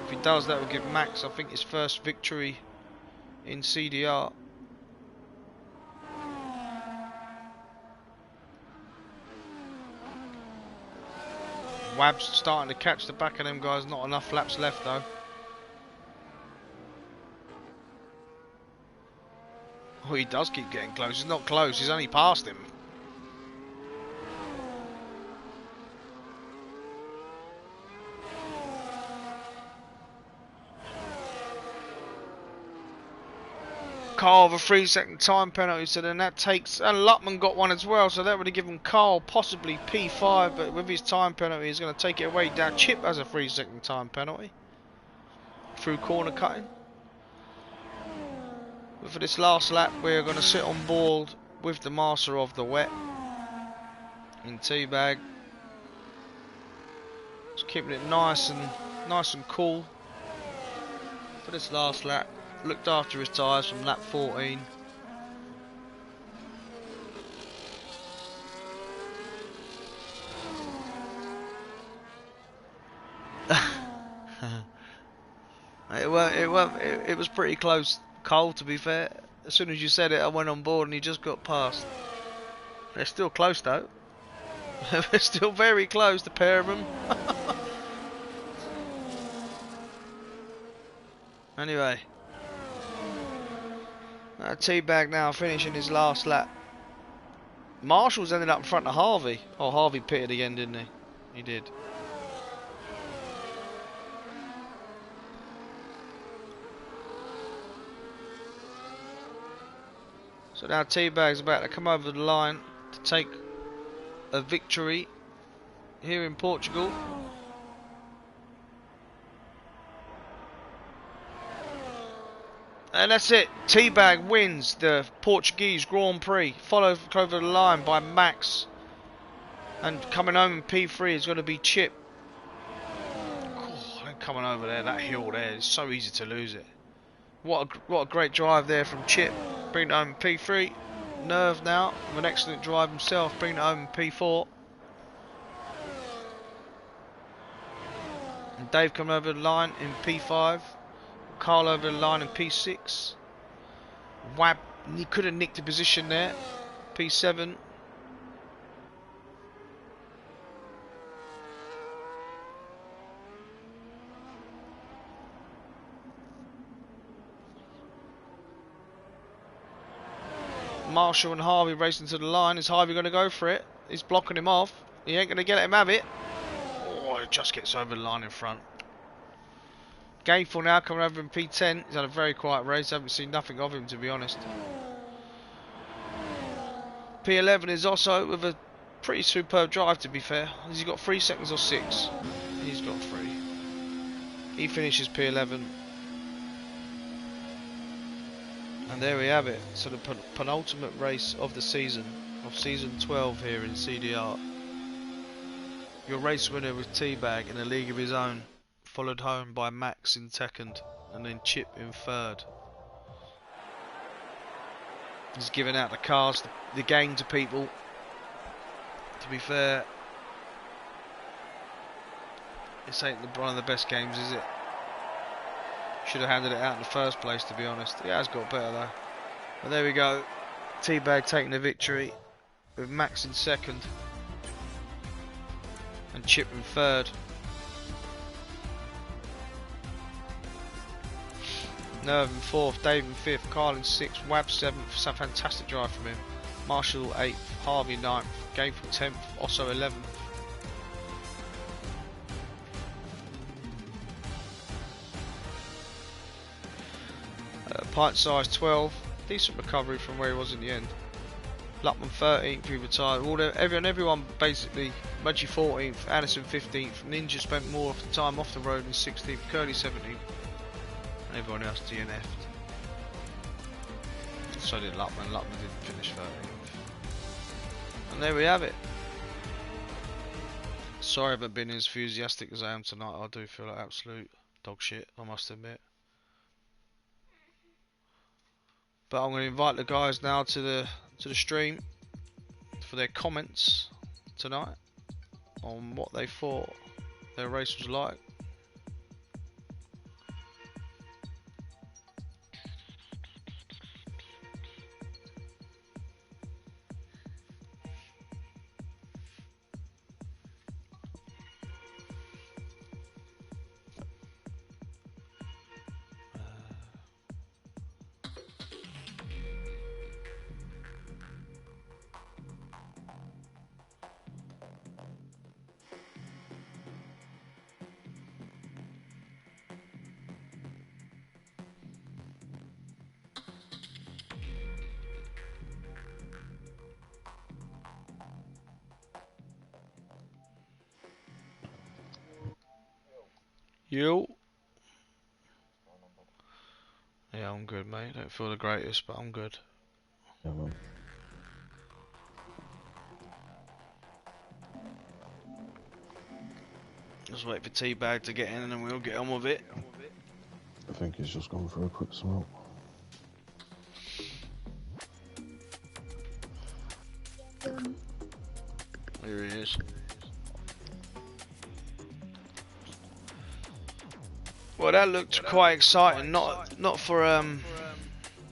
If he does, that will give Max, I think, his first victory in CDR. Wab's starting to catch the back of them guys. Not enough laps left though. Oh, he does keep getting close. He's not close. He's only past him. Carl with a 3-second time penalty, so then that takes, and Luckman got one as well, so that would have given Carl possibly P5, but with his time penalty he's going to take it away. Now Chip has a 3-second time penalty through corner cutting. But for this last lap we're going to sit on board with the master of the wet in T-Bag. Just keeping it nice and cool for this last lap. Looked after his tyres from lap 14. It was pretty close, Cole, to be fair. As soon as you said it, I went on board and he just got past. They're still close though. They're still very close, the pair of them. Anyway. T-Bag now finishing his last lap. Marshall's ended up in front of Harvey. Oh, Harvey pitted again, didn't he? He did. So now T-Bag's about to come over the line to take a victory here in Portugal. And that's it. T-Bag wins the Portuguese Grand Prix. Followed over the line by Max. And coming home in P3 is going to be Chip. Oh, coming over there, that hill there, it's so easy to lose it. What a great drive there from Chip. Bring it home in P3. Nerve now with an excellent drive himself. Bring it home in P4. And Dave coming over the line in P5. Carl over the line in P6. Wab, he could have nicked a position there. P7. Marshall and Harvey racing to the line. Is Harvey going to go for it? He's blocking him off. He ain't going to get him have it. Oh, it just gets over the line in front. Gainful now coming over in P10. He's had a very quiet race. I haven't seen nothing of him, to be honest. P11 is also with a pretty superb drive, to be fair. Has he got 3 seconds or 6? He's got 3. He finishes P11. And there we have it. So the penultimate race of the season, of season 12 here in CDR. Your race winner with T-Bag in a league of his own. Followed home by Max in second, and then Chip in third. He's giving out the cars, the game to people. To be fair, this ain't one of the best games, is it? Should have handed it out in the first place, to be honest. He has got better though. But there we go. Teabag taking the victory with Max in second and Chip in third. Nerve in fourth, Dave in fifth, Carl in sixth, Wab seventh. It's a fantastic drive from him. Marshall 8th, Harvey 9th, Gainful 10th, Osso 11th. Pint size 12, decent recovery from where he was in the end. Lupman 13th, he retired. Everyone basically. Mudgy 14th, Anderson 15th, Ninja spent more of the time off the road in 16th, Curly 17th, and everyone else DNF'd. So did Lupman. Lupman didn't finish 13th. And there we have it. Sorry I haven't been as enthusiastic as I am tonight. I do feel like absolute dog shit, I must admit. But I'm going to invite the guys now to the stream for their comments tonight on what they thought their race was like. You? Yeah, I'm good, mate. Don't feel the greatest, but I'm good. Yeah, man. Just wait for Teabag to get in and then we'll get on with it. I think he's just gone for a quick smoke. Here he is. Well, that looked quite exciting. Not for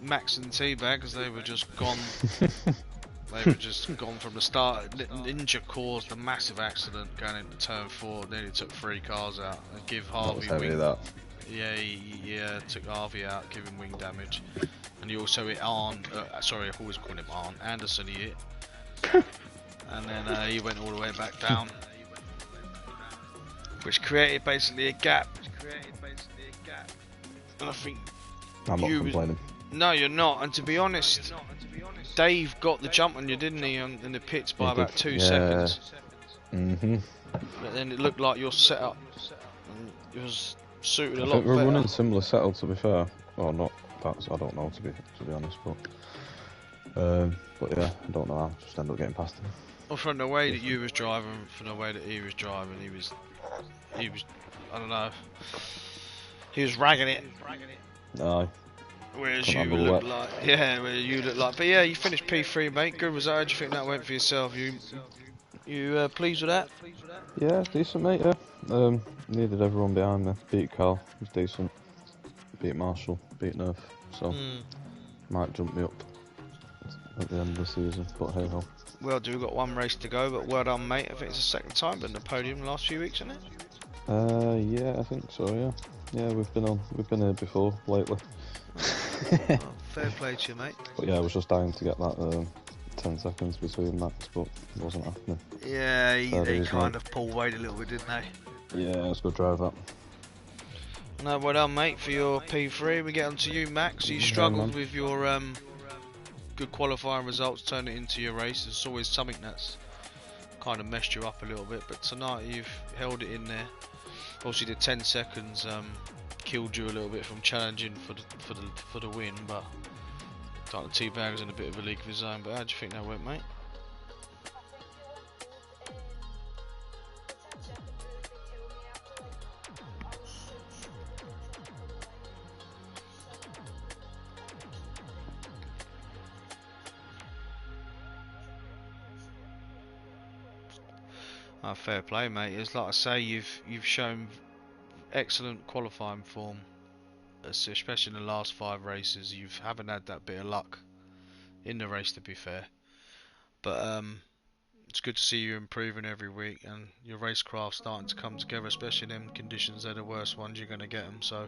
Max and Teabag, because they were just gone. They were just gone from the start. Ninja caused a massive accident going into turn 4. Nearly took 3 cars out. And give Harvey that was heavy, that. Yeah, he took Harvey out, giving wing damage. And he also hit sorry, I always call him Arn. Anderson he hit. And then he went all the way back down. Which created basically a gap. And I think I'm not complaining. No, you're not. And to be honest, Dave got the jump on you, didn't he, in the pits by about 2 seconds. But then it looked like your setup was suited a lot better. I think we're running similar setup, to be fair. Well, not that's I don't know, to be honest, but yeah, I don't know how. Just end up getting past him. Well, from the way that you was driving, from the way that he was driving, he was I don't know. He was ragging it. Aye. Whereas you look like, but yeah, you finished P3, mate. Good result. How do you think that went for yourself? You pleased with that? Yeah, decent, mate. Yeah. Needed everyone behind me. Beat Carl, was decent. Beat Marshall, beat Nerf. So might jump me up at the end of the season. But hey ho. Well, we've got one race to go, but well done, mate. I think it's the second time been the podium the last few weeks, isn't it? Yeah, I think so. Yeah. Yeah, we've been here before lately. Well, fair play to you, mate. But yeah, I was just dying to get that 10 seconds between Max, but it wasn't happening. Yeah, they kind of pulled weight a little bit, didn't they? Yeah, let's go drive that. No, well done, mate, for your P3. We get on to you, Max. You struggled with your good qualifying results, turn it into your race. It's always something that's kind of messed you up a little bit, but tonight you've held it in there. Obviously, the 10 seconds killed you a little bit from challenging for the win, but like the Teabag was in a bit of a league of his own. But how do you think that went, mate? No, fair play, mate. It's like I say, you've shown excellent qualifying form, especially in the last 5 races. You haven't had that bit of luck in the race, to be fair. But it's good to see you improving every week, and your racecraft starting to come together, especially in them conditions. They're the worst ones you're going to get them. So,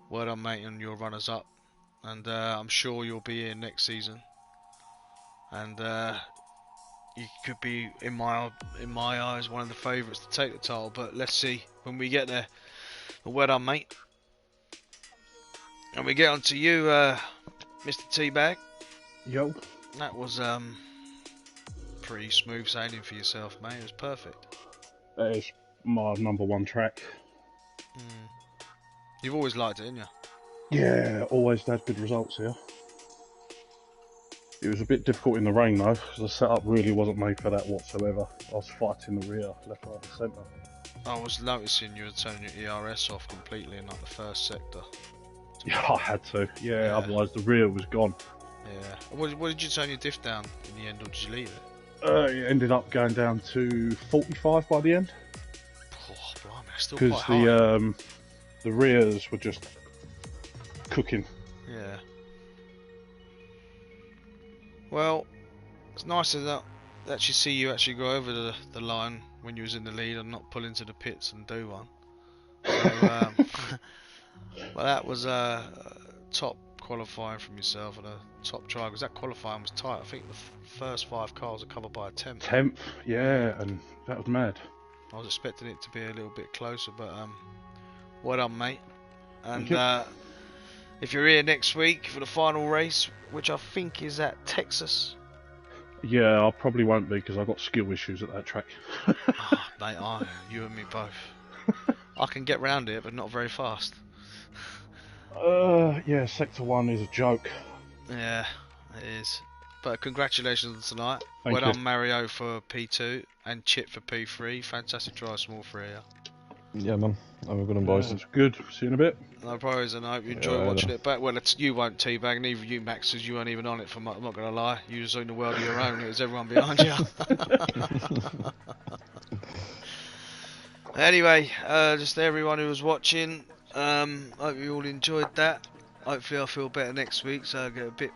well done, mate, and your runners up. And I'm sure you'll be here next season. And you could be, in my eyes, one of the favourites to take the title. But let's see when we get there. But well done, mate. And we get on to you, Mr. Teabag. Yo. That was pretty smooth sailing for yourself, mate. It was perfect. That is my #1 track. You've always liked it, haven't you? Yeah, always had good results here. It was a bit difficult in the rain though, because the setup really wasn't made for that whatsoever. I was fighting the rear, left, right and centre. I was noticing you were turning your ERS off completely in like the first sector. Yeah, I had to. Yeah, otherwise the rear was gone. Yeah. What did you turn your diff down in the end, or did you leave it? It ended up going down to 45 by the end. Oh, blimey, that's still quite high. Because the rears were just cooking. Yeah. Well, it's nice to actually see you actually go over the line when you was in the lead and not pull into the pits and do one. So, well, that was top qualifying from yourself and a top try, because that qualifying was tight. I think the first 5 cars are covered by a 10th. 10th, yeah, and that was mad. I was expecting it to be a little bit closer, but well done, mate. And if you're here next week for the final race, which I think is at Texas. Yeah, I probably won't be because I've got skill issues at that track. Oh, mate, you and me both. I can get round it, but not very fast. Yeah, Sector 1 is a joke. Yeah, it is. But congratulations tonight. Thank well you. done, Mario, for P2 and Chip for P3. Fantastic try, small for you. Yeah, man. Have a good one, boys. It's good. See you in a bit. No problems, and I hope you enjoy watching it back. Well, you won't, Teabag, neither you, Max, because you weren't even on it. I'm not going to lie. You was in the world of your own. It was everyone behind you. Anyway, just everyone who was watching, hope you all enjoyed that. Hopefully I'll feel better next week, so I'll get a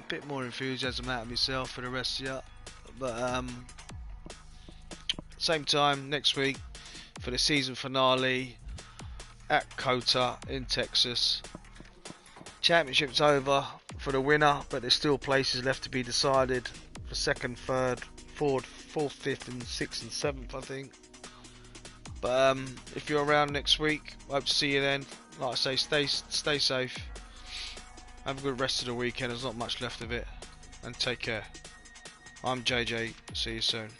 bit more enthusiasm out of myself for the rest of you. But same time next week for the season finale at COTA in Texas. Championship's over for the winner, but there's still places left to be decided for 2nd, 3rd, 4th, 5th and 6th and 7th, I think. But if you're around next week, hope to see you then. Like I say, stay safe. Have a good rest of the weekend. There's not much left of it. And take care. I'm JJ. See you soon.